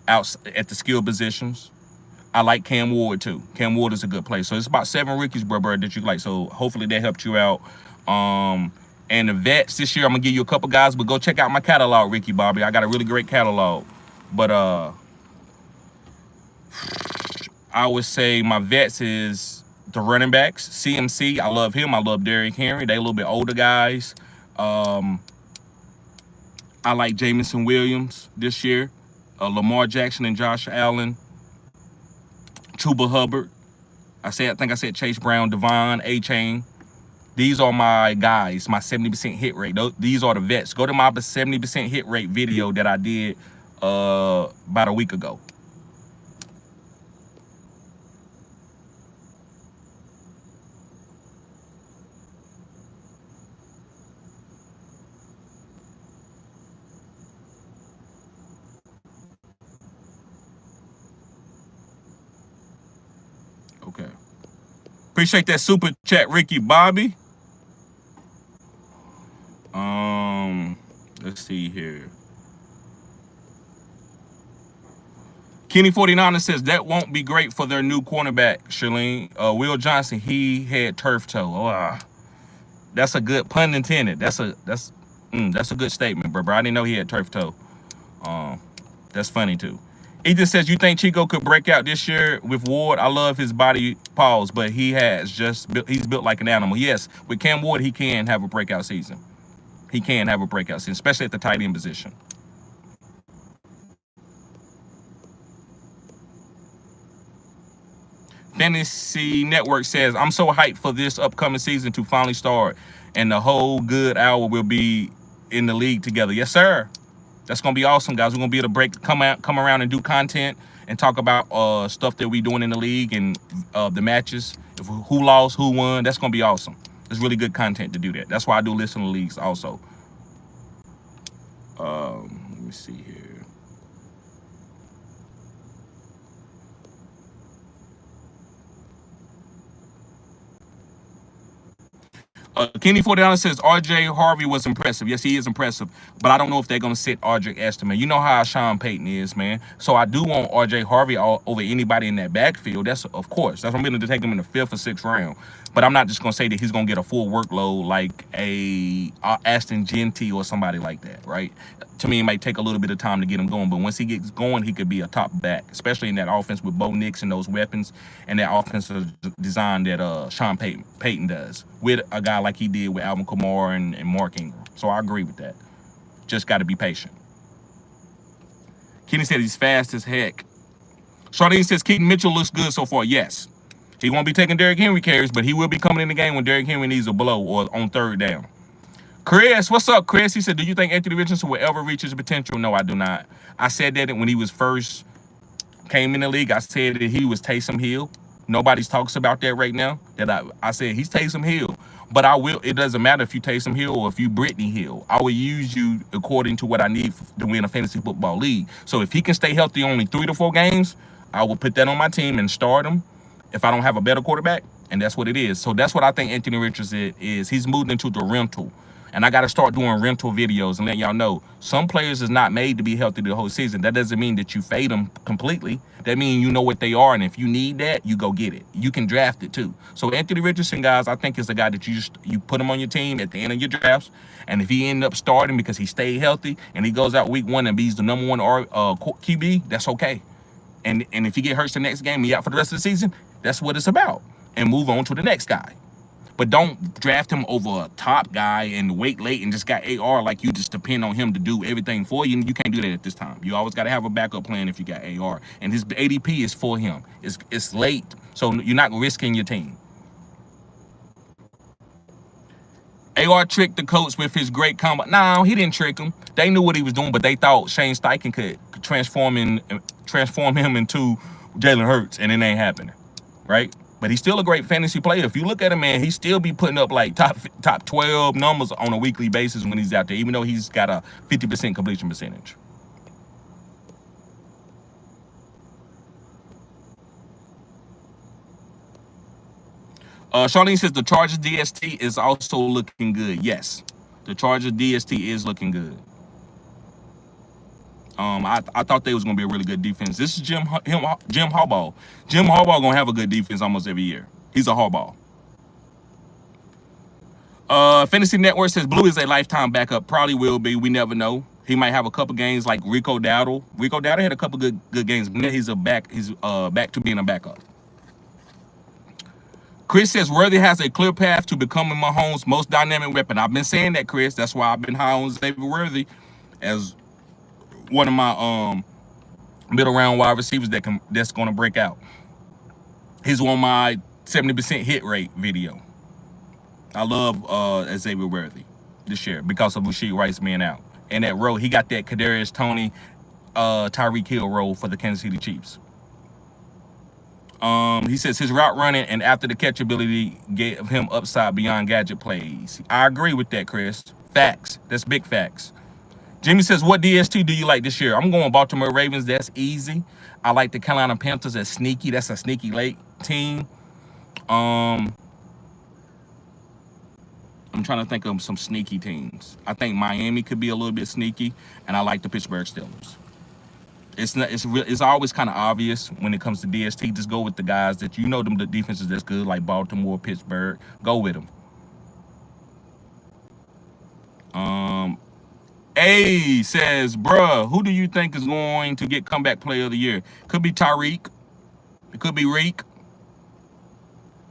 [SPEAKER 1] out at the skill positions. I like Cam Ward too. Cam Ward is a good play. So it's about 7 rookies, bro, that you like. So hopefully that helped you out. And the vets this year, I'm gonna give you a couple guys, but go check out my catalog, Ricky Bobby. I got a really great catalog. But I would say my vets is the running backs. CMC, I love him. I love Derrick Henry. They a little bit older guys. I like Jameson Williams this year. Lamar Jackson and Josh Allen. Chuba Hubbard. I think I said Chase Brown, Devon, A-Chain. These are my guys, my 70% hit rate. These are the vets. Go to my 70% hit rate video that I did about a week ago. Okay. Appreciate that super chat, Ricky Bobby. Let's see here. Kenny 49er says that won't be great for their new cornerback, Shalene. Will Johnson, he had turf toe. Oh, that's a good pun intended. That's a good statement, bro. I didn't know he had turf toe. That's funny too. Ethan says, you think Chico could break out this year with Ward? I love his body pause, but he's built like an animal. Yes, with Cam Ward, he can have a breakout season. He can have a breakout season, especially at the tight end position. Fantasy Network says, I'm so hyped for this upcoming season to finally start, and the whole good hour will be in the league together. Yes, sir. That's gonna be awesome, guys. We're gonna be able to come around and do content and talk about stuff that we doing in the league and the matches, who lost, who won. That's gonna be awesome. It's really good content to do that. That's why I do listen to leagues also. Let me see here. Kenny $40 says RJ Harvey was impressive. Yes, he is impressive, but I don't know if they're gonna sit RJ Estimate. You know how Sean Payton is, man. So I do want RJ Harvey over anybody in that backfield. That's of course. That's why I'm willing to take him in the 5th or 6th round. But I'm not just gonna say that he's gonna get a full workload like a Aston Genty or somebody like that, right? To me, it might take a little bit of time to get him going, but once he gets going, he could be a top back, especially in that offense with Bo Nix and those weapons and that offensive design that Sean Payton does with a guy like he did with Alvin Kamara and Mark Ingram. So I agree with that. Just got to be patient. Kenny said he's fast as heck. Charlene says Keaton Mitchell looks good so far. Yes. He won't be taking Derrick Henry carries, but he will be coming in the game when Derrick Henry needs a blow or on 3rd down. Chris, what's up, Chris? He said, do you think Anthony Richardson will ever reach his potential? No, I do not. I said that when he was first came in the league. I said that he was Taysom Hill. Nobody talks about that right now. That I said he's Taysom Hill. But it doesn't matter if you Taysom Hill or if you Brittany Hill. I will use you according to what I need to win a fantasy football league. So if he can stay healthy only 3 to 4 games, I will put that on my team and start him if I don't have a better quarterback. And that's what it is. So that's what I think Anthony Richardson is. He's moved into the rental. And I got to start doing rental videos and let y'all know some players is not made to be healthy the whole season. That doesn't mean that you fade them completely. That means you know what they are, and if you need that, you go get it. You can draft it too. So Anthony Richardson, guys, I think is the guy that you put him on your team at the end of your drafts, and if he end up starting because he stayed healthy and he goes out week 1 and he's the number 1 QB, that's okay. And if he get hurt the next game and he out for the rest of the season, that's what it's about. And move on to the next guy. But don't draft him over a top guy and wait late and just got AR like you just depend on him to do everything for you. You can't do that at this time. You always got to have a backup plan if you got AR. And his ADP is for him. It's late, so you're not risking your team. AR tricked the coach with his great combo. No, he didn't trick him. They knew what he was doing, but they thought Shane Steichen could transform him into Jalen Hurts, and it ain't happening, right? But he's still a great fantasy player. If you look at him, man, he still be putting up like top 12 numbers on a weekly basis when he's out there, even though he's got a 50% completion percentage. Charlene says the Chargers DST is also looking good. Yes. The Chargers DST is looking good. I thought they was gonna be a really good defense. This is Jim Harbaugh. Jim Harbaugh gonna have a good defense almost every year. He's a Harbaugh. Fantasy Network says Blue is a lifetime backup. Probably will be. We never know. He might have a couple games like Rico Dowdle. Rico Dowdle had a couple good games. But he's back to being a backup. Chris says Worthy has a clear path to becoming Mahomes' most dynamic weapon. I've been saying that, Chris. That's why I've been high on Xavier Worthy as one of my middle round wide receivers that's gonna break out. He's on my 70% hit rate video. I love Xavier Worthy this year because of Rashid Rice being out. And that role, he got that Kadarius Toney, Tyreek Hill role for the Kansas City Chiefs. He says his route running and after the catch ability gave him upside beyond gadget plays. I agree with that, Chris. Facts. That's big facts. Jimmy says, what DST do you like this year? I'm going Baltimore Ravens. That's easy. I like the Carolina Panthers. That's sneaky. That's a sneaky late team. I'm trying to think of some sneaky teams. I think Miami could be a little bit sneaky, and I like the Pittsburgh Steelers. It's always kind of obvious when it comes to DST. Just go with the guys that you know the defenses that's good, like Baltimore, Pittsburgh. Go with them. A says, bruh, who do you think is going to get comeback player of the year? Could be Tyreek. It could be Reek.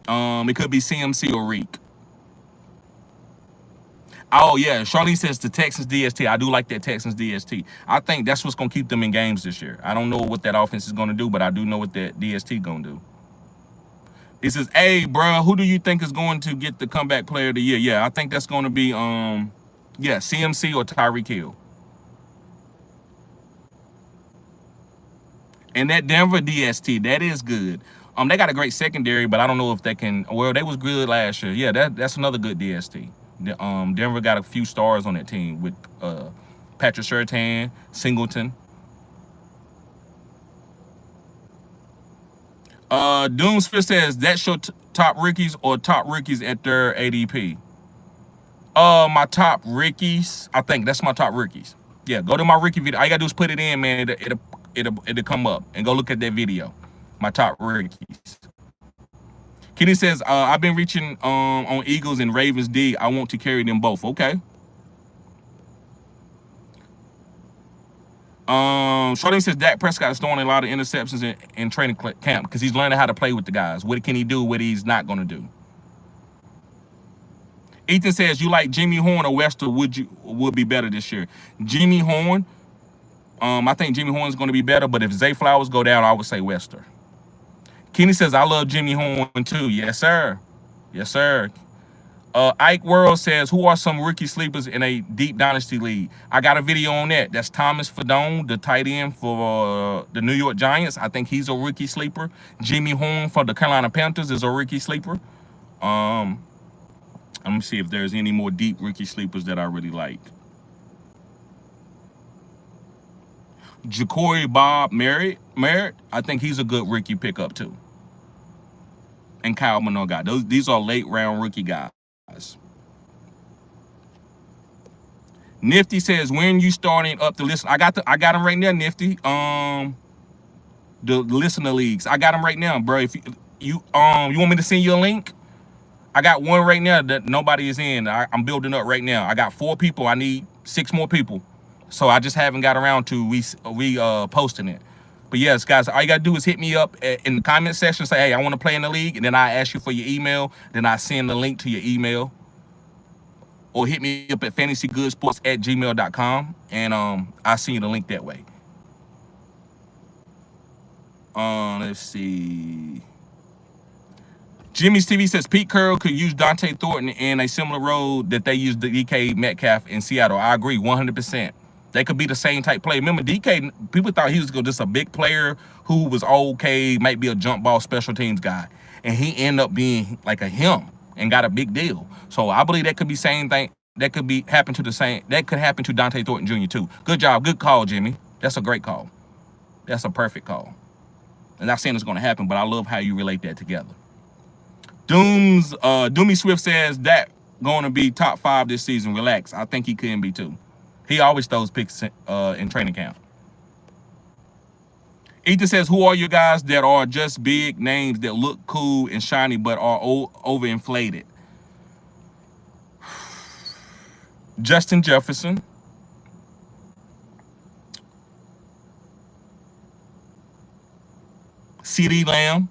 [SPEAKER 1] It could be CMC or Reek. Oh, yeah. Charlene says the Texans DST. I do like that Texans DST. I think that's what's going to keep them in games this year. I don't know what that offense is going to do, but I do know what that DST going to do. It says, hey, bro, who do you think is going to get the comeback player of the year? Yeah, I think that's going to be, CMC or Tyreek Hill. And that Denver DST, that is good. They got a great secondary, but I don't know if they can. Well, they was good last year. Yeah, that's another good DST. Denver got a few stars on that team with Patrick Surtain, Singleton. Doomsphere says that's your top rookies or top rookies at their ADP. My top rookies. I think that's my top rookies. Yeah, go to my rookie video. All you gotta do is put it in, man. It'll come up and go look at that video. My top rookies. Kenny says, I've been reaching on Eagles and Ravens D. I want to carry them both. Okay. Shorty says Dak Prescott is throwing a lot of interceptions in training camp because he's learning how to play with the guys. What can he do? What he's not going to do. Ethan says, you like Jimmy Horn or Wester would be better this year. Jimmy Horn. I think Jimmy Horn is going to be better, but if Zay Flowers go down, I would say Wester. Kenny says, I love Jimmy Horn too. Yes, sir. Yes, sir. Ike World says, who are some rookie sleepers in a deep dynasty league? I got a video on that. That's Thomas Fadone, the tight end for the New York Giants. I think he's a rookie sleeper. Jimmy Horn for the Carolina Panthers is a rookie sleeper. Let me see if there's any more deep rookie sleepers that I really like. Jakoy Bob Merritt, I think he's a good rookie pickup too. And Kyle Monogai. These are late round rookie guys. Nifty says, when you starting up the list? I got them right now, Nifty. The listener leagues. I got them right now, bro. If you want me to send you a link? I got one right now that nobody is in. I'm building up right now. I got 4 people. I need 6 more people. So I just haven't got around to posting it. But yes, guys, all you got to do is hit me up in the comment section. Say, hey, I want to play in the league. And then I ask you for your email. Then I send the link to your email. Or hit me up at fantasygoodesports@gmail.com. And I'll send you the link that way. Let's see. Jimmy's TV says Pete Carroll could use Dante Thornton in a similar role that they used the DK Metcalf in Seattle. I agree 100%. They could be the same type player. Remember, DK, people thought he was just a big player who was okay, might be a jump ball special teams guy. And he ended up being like a him and got a big deal. So I believe that could be same thing. That could happen to Dante Thornton Jr. too. Good job. Good call, Jimmy. That's a great call. That's a perfect call. I'm not saying it's going to happen, but I love how you relate that together. Doomy Swift says that going to be top 5 this season. Relax. I think he can be too. He always throws picks in training camp. Ethan says, who are you guys that are just big names that look cool and shiny but are overinflated? Justin Jefferson. CeeDee Lamb.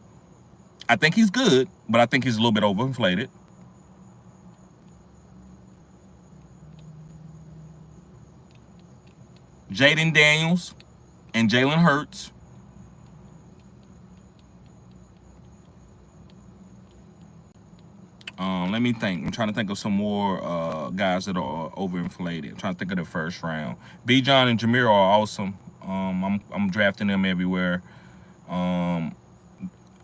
[SPEAKER 1] I think he's good, but I think he's a little bit overinflated. Jaden Daniels and Jalen Hurts. Let me think. I'm trying to think of some more guys that are overinflated. I'm trying to think of the first round. B. John and Jameer are awesome. I'm drafting them everywhere. I'm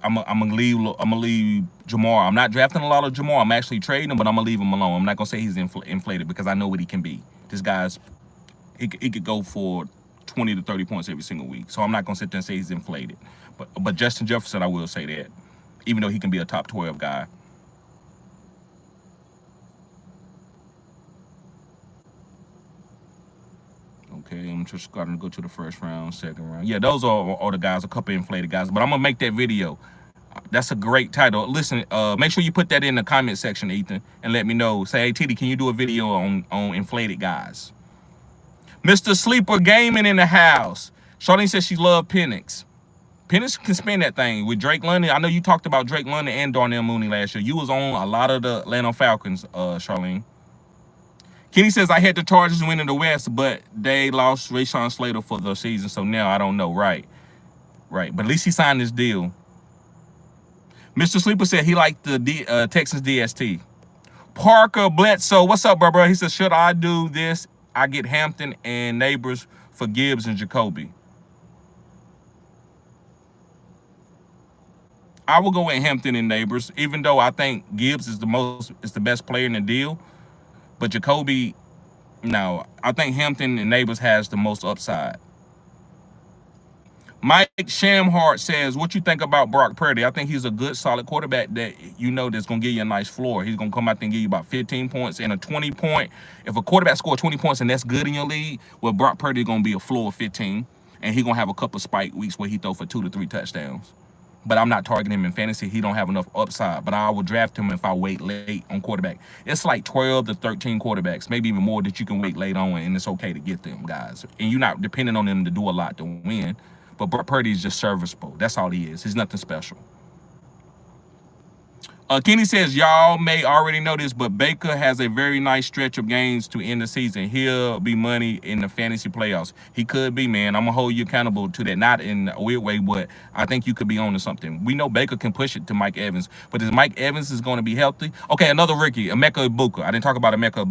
[SPEAKER 1] gonna leave Jamar. I'm not drafting a lot of Jamar. I'm actually trading him, but I'm gonna leave him alone. I'm not gonna say he's inflated because I know what he can be. This guy's he could go for 20 to 30 points every single week. So I'm not gonna sit there and say he's inflated. But Justin Jefferson, I will say that, even though he can be a top 12 guy. Okay, I'm just starting to go to the first round, second round. Yeah, those are the guys, a couple inflated guys. But I'm gonna make that video. That's a great title. Listen, make sure you put that in the comment section, Ethan, and let me know. Say, hey, TD, can you do a video on inflated guys? Mr. Sleeper Gaming in the house. Charlene says she loved Penix. Penix can spin that thing with Drake London. I know you talked about Drake London and Darnell Mooney last year. You was on a lot of the Atlanta Falcons, Charlene. Kenny says, I had the Chargers winning the West, but they lost Rashawn Slater for the season, so now I don't know. Right. But at least he signed this deal. Mr. Sleeper said he liked the Texans DST. Parker Bledsoe, what's up, bro? He says, should I do this? I get Hampton and Neighbors for Gibbs and Jacoby. I will go with Hampton and Neighbors, even though I think Gibbs is the best player in the deal. But Jacoby, no, I think Hampton and Neighbors has the most upside. Mike Shamhart says, what you think about Brock Purdy? I think he's a good, solid quarterback that that's going to give you a nice floor. He's going to come out there and give you about 15 points and a 20-point. If a quarterback scored 20 points and that's good in your league, well, Brock Purdy is going to be a floor of 15, and he's going to have a couple of spike weeks where he throw for 2 to 3 touchdowns. But I'm not targeting him in fantasy. He don't have enough upside. But I will draft him if I wait late on quarterback. It's like 12 to 13 quarterbacks, maybe even more, that you can wait late on, and it's okay to get them, guys. And you're not depending on them to do a lot to win. But Brock Purdy is just serviceable. That's all he is. He's nothing special. Kenny says, y'all may already know this, but Baker has a very nice stretch of games to end the season. He'll be money in the fantasy playoffs. He could be, man. I'm going to hold you accountable to that. Not in a weird way, but I think you could be on to something. We know Baker can push it to Mike Evans, but is Mike Evans is going to be healthy? Okay, another rookie, Emeka Egbuka. I didn't talk about Emeka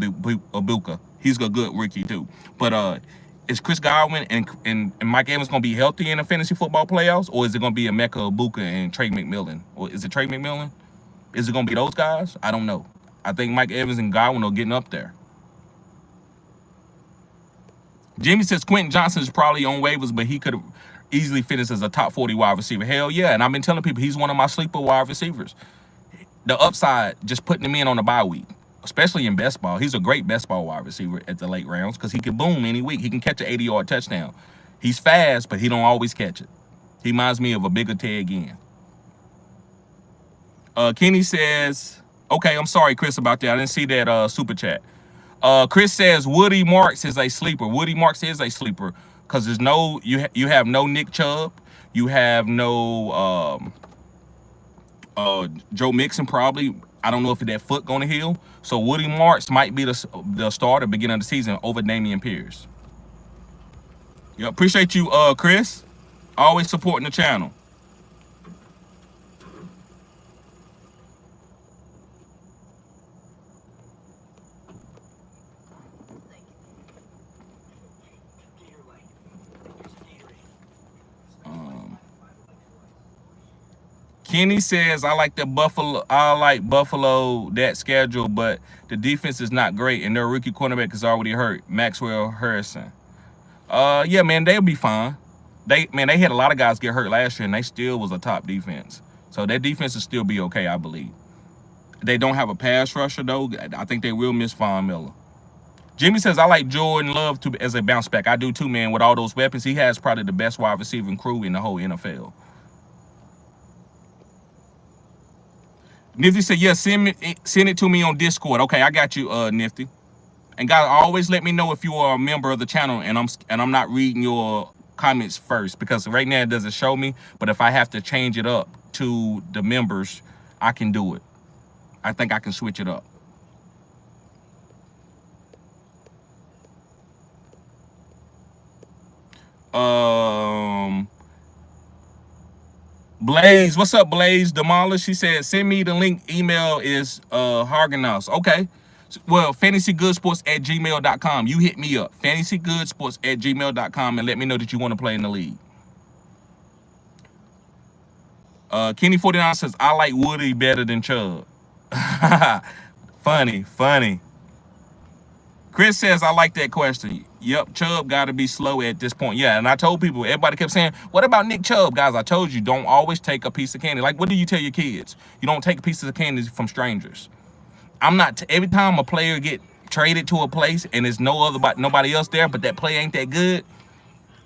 [SPEAKER 1] Egbuka. He's a good rookie, too. But is Chris Godwin and Mike Evans going to be healthy in the fantasy football playoffs, or is it going to be Emeka Egbuka and Trey McMillan? Or is it Trey McMillan? Is it going to be those guys? I don't know. I think Mike Evans and Godwin are getting up there. Jimmy says Quentin Johnson is probably on waivers, but he could have easily finished as a top 40 wide receiver. Hell yeah. And I've been telling people he's one of my sleeper wide receivers. The upside, just putting him in on a bye week, especially in best ball. He's a great best ball wide receiver at the late rounds because he can boom any week. He can catch an 80-yard touchdown. He's fast, but he don't always catch it. He reminds me of a bigger Ted Ginn. Kenny says, okay, I'm sorry, Chris, about that. I didn't see that super chat. Chris says Woody Marks is a sleeper. Woody Marks is a sleeper because there's no you have no Nick Chubb, you have no Joe Mixon probably. I don't know if that foot gonna heal. So Woody Marks might be the starter beginning of the season over Dameon Pierce. Yeah, appreciate you, Chris. Always supporting the channel. Kenny says, I like Buffalo that schedule, but the defense is not great, and their rookie cornerback is already hurt, Maxwell Harrison. Yeah, man, they'll be fine. They had a lot of guys get hurt last year, and they still was a top defense. So their defense will still be okay, I believe. They don't have a pass rusher, though. I think they will miss Von Miller. Jimmy says, I like Jordan Love as a bounce back. I do too, man. With all those weapons, he has probably the best wide receiving crew in the whole NFL. Nifty said, yeah, send it to me on Discord. Okay, I got you, Nifty. And guys, always let me know if you are a member of the channel and I'm not reading your comments first, because right now it doesn't show me. But if I have to change it up to the members, I can do it. I think I can switch it up. Blaze, what's up, Blaze? Demolish, she said, send me the link. Email is Hargenaus. Okay. Well, fantasygoodesports@gmail.com. You hit me up. fantasygoodesports@gmail.com and let me know that you want to play in the league. Kenny 49 says, I like Woody better than Chubb. Funny. Chris says, I like that question. Yep, Chubb got to be slow at this point. Yeah, and I told people, everybody kept saying, what about Nick Chubb? Guys, I told you, don't always take a piece of candy. Like, what do you tell your kids? You don't take pieces of candy from strangers. I'm not, every time a player get traded to a place and there's nobody else there, but that play ain't that good,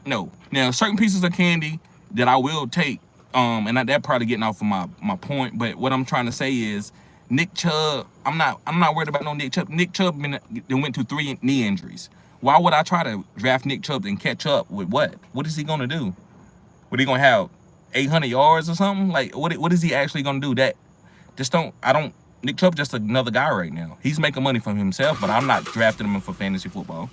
[SPEAKER 1] no. Now, certain pieces of candy that I will take, and they're probably getting off of my point, but what I'm trying to say is, Nick Chubb, I'm not worried about no Nick Chubb. Nick Chubb went through 3 knee injuries. Why would I try to draft Nick Chubb and catch up with what? What is he gonna do? What, he gonna have 800 yards or something? Like, what is he actually gonna do? That just Nick Chubb just another guy right now. He's making money from himself, but I'm not drafting him for fantasy football.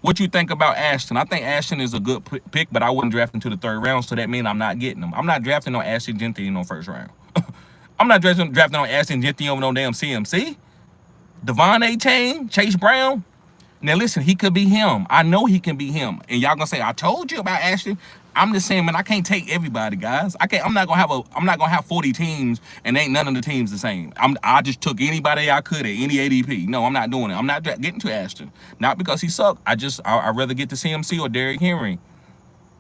[SPEAKER 1] What you think about Ashton? I think Ashton is a good pick, but I wouldn't draft him to the 3rd round, so that means I'm not getting him. I'm not drafting on Ashton Genty in no 1st round. I'm not drafting on Ashton Genty over no damn CMC. Devon A-Chain, Chase Brown. Now listen, he could be him. I know he can be him. And y'all gonna say, I told you about Ashton. I'm just saying, man, I can't take everybody, guys. I'm not gonna have 40 teams and ain't none of the teams the same. I just took anybody I could at any ADP. No, I'm not doing it. I'm not getting to Ashton. Not because he sucked. I'd rather get to CMC or Derrick Henry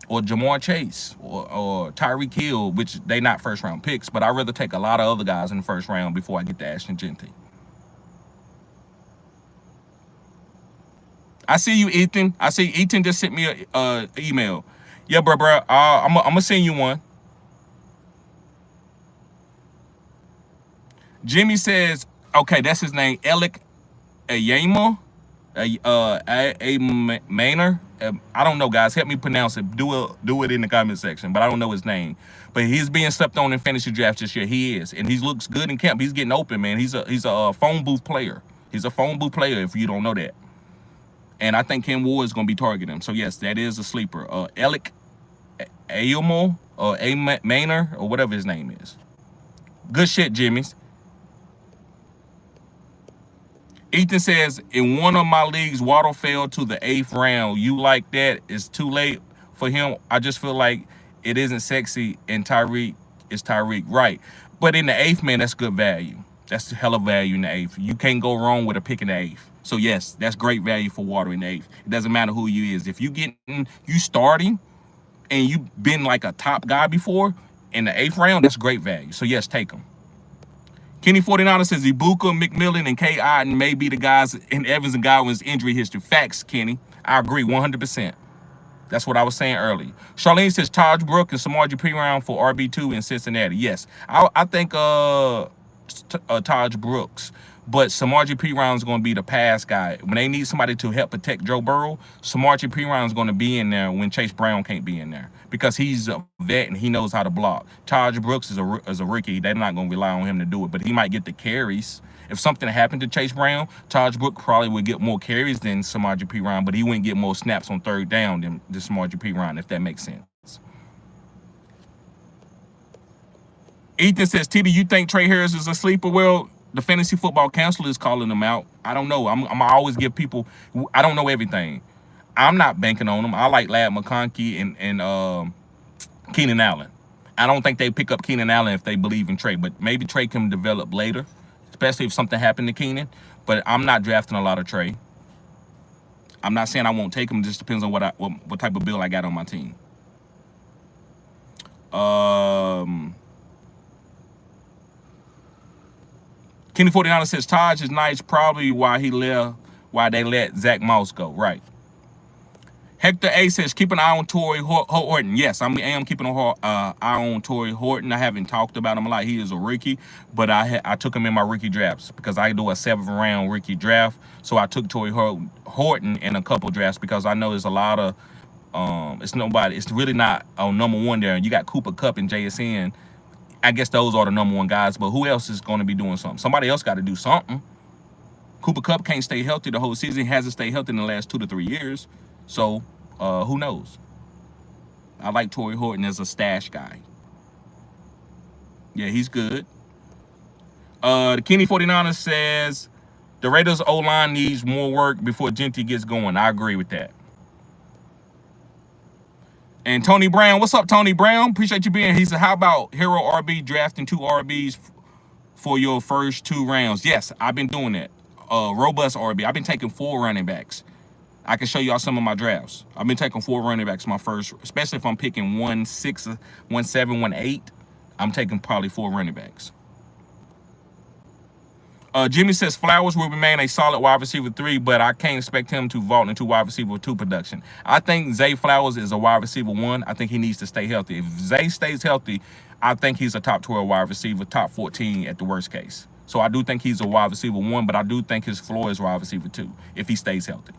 [SPEAKER 1] or Jamar Chase or Tyreek Hill, which they not 1st round picks, but I'd rather take a lot of other guys in the 1st round before I get to Ashton Genty. I see you, Ethan. I see Ethan just sent me a email. Yeah, bro. I'm gonna send you one. Jimmy says, okay, that's his name, Alec Ayama, Maynor. I don't know, guys. Help me pronounce it. Do it in the comment section. But I don't know his name. But he's being slept on in fantasy drafts this year. He is, and he looks good in camp. He's getting open, man. He's a phone booth player. He's a phone booth player. If you don't know that. And I think Ken Ward is going to be targeting him. So, yes, that is a sleeper. Alec Ayamo or Maynor or whatever his name is. Good shit, Jimmy's. Ethan says, in one of my leagues, Waddle fell to the 8th round. You like that? It's too late for him. I just feel like it isn't sexy, and Tyreek is Tyreek. Right. But in the 8th, man, that's good value. That's a hell of value in the 8th. You can't go wrong with a pick in the 8th. So, yes, that's great value for Waddle in the 8th. It doesn't matter who you is. If you starting and you've been like a top guy before in the 8th round, that's great value. So, yes, take them. Kenny 49 says Ibuka, McMillan, and K. Iden may be the guys in Evans and Godwin's injury history. Facts, Kenny. I agree 100%. That's what I was saying earlier. Charlene says Taj Brook and Samaje Perine for RB2 in Cincinnati. Yes, I think Taj Brooks. But Samaje Perine is going to be the pass guy. When they need somebody to help protect Joe Burrow, Samaje Perine is going to be in there when Chase Brown can't be in there because he's a vet and he knows how to block. Taj Brooks is a rookie. They're not going to rely on him to do it, but he might get the carries. If something happened to Chase Brown, Taj Brooks probably would get more carries than Samaje Perine, but he wouldn't get more snaps on 3rd down than Samaje Perine, if that makes sense. Ethan says, TD, you think Trey Harris is a sleeper? Well, the fantasy football counselor is calling them out. I don't know. I'm always give people, I don't know everything. I'm not banking on them. I like Ladd McConkey and Keenan Allen. I don't think they pick up Keenan Allen if they believe in Trey, but maybe Trey can develop later, especially if something happened to Keenan. But I'm not drafting a lot of Trey. I'm not saying I won't take him. It just depends on what type of bill I got on my team. Kenny 49 says Taj is nice, probably why they let Zach Moss go. Right. Hector A says keep an eye on Torrey Horton. Yes, I am keeping an eye on Torrey Horton. I haven't talked about him a lot. He is a rookie, but I took him in my rookie drafts because I do a 7th round rookie draft. So I took Torrey Horton in a couple drafts because I know there's a lot of it's really not on number 1 there. You got Cooper Kupp and JSN. I guess those are the number 1 guys, but who else is going to be doing something? Somebody else got to do something. Cooper Kupp can't stay healthy the whole season. He hasn't stayed healthy in the last 2 to 3 years. So who knows? I like Torrey Horton as a stash guy. Yeah, he's good. The Kenny 49er says the Raiders O-line needs more work before Genty gets going. I agree with that. And Tony Brown, what's up, Tony Brown? Appreciate you being here. He said, how about Hero RB drafting 2 RBs for your first 2 rounds? Yes, I've been doing that. Robust RB. I've been taking 4 running backs. I can show y'all some of my drafts. I've been taking 4 running backs my first, especially if I'm picking 1-6, 1-7, 1-8. I'm taking probably 4 running backs. Jimmy says Flowers will remain a solid wide receiver 3, but I can't expect him to vault into wide receiver 2 production. I think Zay Flowers is a wide receiver 1. I think he needs to stay healthy. If Zay stays healthy, I think he's a top 12 wide receiver, top 14 at the worst case. So I do think he's a wide receiver 1, but I do think his floor is wide receiver 2 if he stays healthy.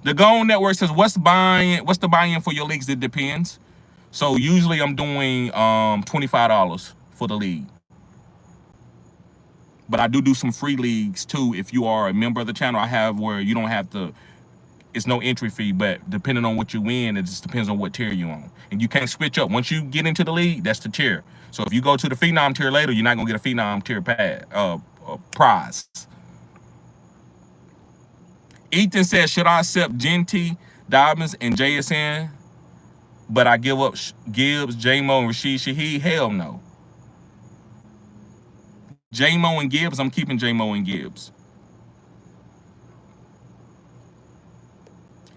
[SPEAKER 1] The Gone Network says, what's the buy-in for your leagues? It depends. So usually I'm doing $25 for the league. But I do some free leagues too. If you are a member of the channel, I have where you don't have to, it's no entry fee, but depending on what you win, it just depends on what tier you're on. And you can't switch up. Once you get into the league, that's the tier. So if you go to the Phenom tier later, you're not gonna get a Phenom tier prize. Ethan says, should I accept Genty, Dobbins, and JSN, but I give up Gibbs, J-Mo, and Rashid Shaheed? Hell no. J-Mo and Gibbs, I'm keeping J-Mo and Gibbs.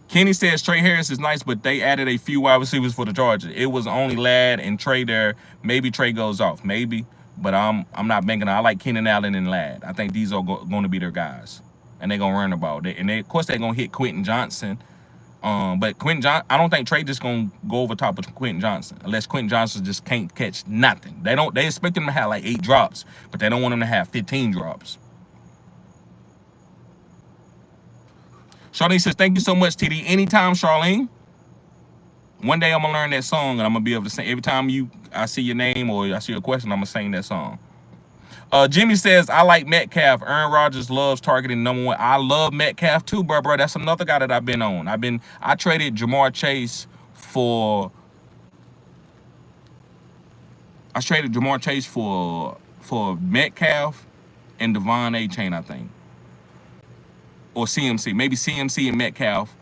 [SPEAKER 1] Kenny says Trey Harris is nice, but they added a few wide receivers for the Chargers. It was only Ladd and Trey there. Maybe Trey goes off, maybe, but I'm not banking on. I like Keenan Allen and Ladd. I think these are going to be their guys, and they're gonna run the ball. Of course, they're gonna hit Quentin Johnson. But I don't think Trey just gonna go over top of Quentin Johnson unless Quentin Johnson just can't catch nothing. They expect him to have like 8 drops, but they don't want him to have 15 drops. Charlene says, thank you so much, TD. Anytime, Charlene. One day I'm gonna learn that song and I'm gonna be able to sing. Every time I see your name or I see a question, I'm gonna sing that song. Jimmy says, I like Metcalf. Aaron Rodgers loves targeting number 1. I love Metcalf too, bro. That's another guy that I've been on. I traded Jamar Chase for Metcalf and Devon A-Chain, I think. Or CMC. Maybe CMC and Metcalf.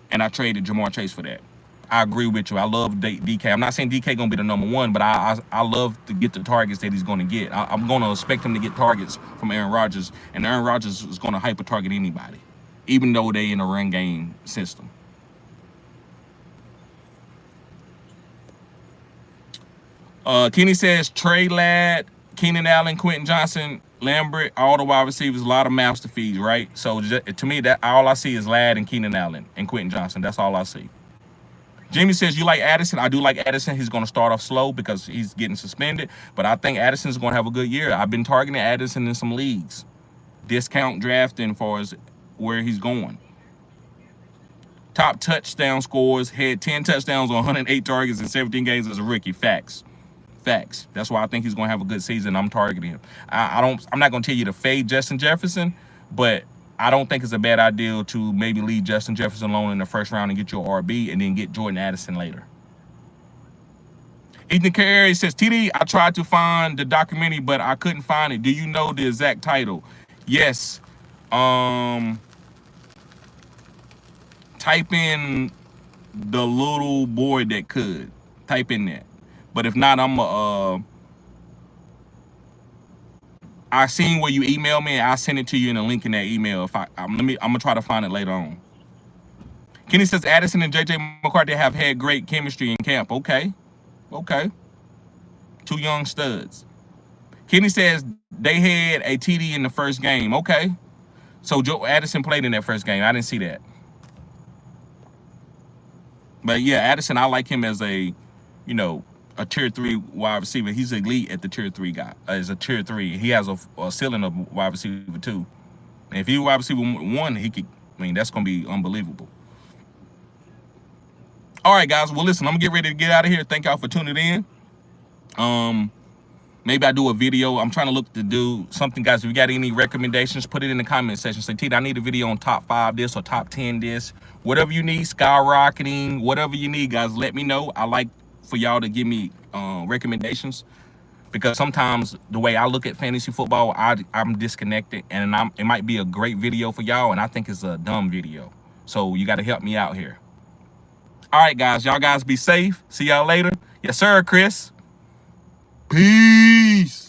[SPEAKER 1] And I traded Jamar Chase for that. I agree with you. I love DK. I'm not saying DK gonna be the number 1, but I love to get the targets that he's gonna get. I'm gonna expect him to get targets from Aaron Rodgers, and Aaron Rodgers is gonna hyper target anybody, even though they in a run game system. Kenny says Trey, Ladd, Keenan Allen, Quentin Johnson, Lambert, all the wide receivers, a lot of mouths to feed, right? So to me, that all I see is Ladd and Keenan Allen and Quentin Johnson. That's all I see. Jimmy says, you like Addison? I do like Addison. He's going to start off slow because he's getting suspended. But I think Addison's going to have a good year. I've been targeting Addison in some leagues. Discount drafting as far as where he's going. Top touchdown scores. Had 10 touchdowns on 108 targets in 17 games as a rookie. Facts. Facts. That's why I think he's going to have a good season. I'm targeting him. I'm not going to tell you to fade Justin Jefferson, but I don't think it's a bad idea to maybe leave Justin Jefferson alone in the first round and get your RB and then get Jordan Addison later. Ethan Carey says, TD, I tried to find the documentary, but I couldn't find it. Do you know the exact title? Yes. Type in The Little Boy That Could. Type in that. But if not, I seen where you emailed me, and I'll send it to you in a link in that email. I'm gonna try to find it later on. Kenny says Addison and JJ McCarthy have had great chemistry in camp. Okay, Okay. 2 young studs. Kenny says they had a TD in the first game. Okay. So Joe Addison played in that first game. I didn't see that. But yeah, Addison, I like him as a, you know, a tier 3 wide receiver. He's elite at the tier 3 guy. As a tier 3, he has a ceiling of wide receiver 2. And if he's wide receiver 1, he could. I mean, that's gonna be unbelievable. All right, guys. Well, listen, I'm gonna get ready to get out of here. Thank y'all for tuning in. Maybe I do a video. I'm trying to look to do something, guys. If you got any recommendations, put it in the comment section. Say, T, I need a video on top 5 this or top 10 this. Whatever you need, skyrocketing, whatever you need, guys, let me know. I like for y'all to give me recommendations, because sometimes the way I look at fantasy football, I'm disconnected, and it might be a great video for y'all, and I think it's a dumb video. So you got to help me out here. All right, guys. Y'all guys be safe. See y'all later. Yes, sir, Chris. Peace.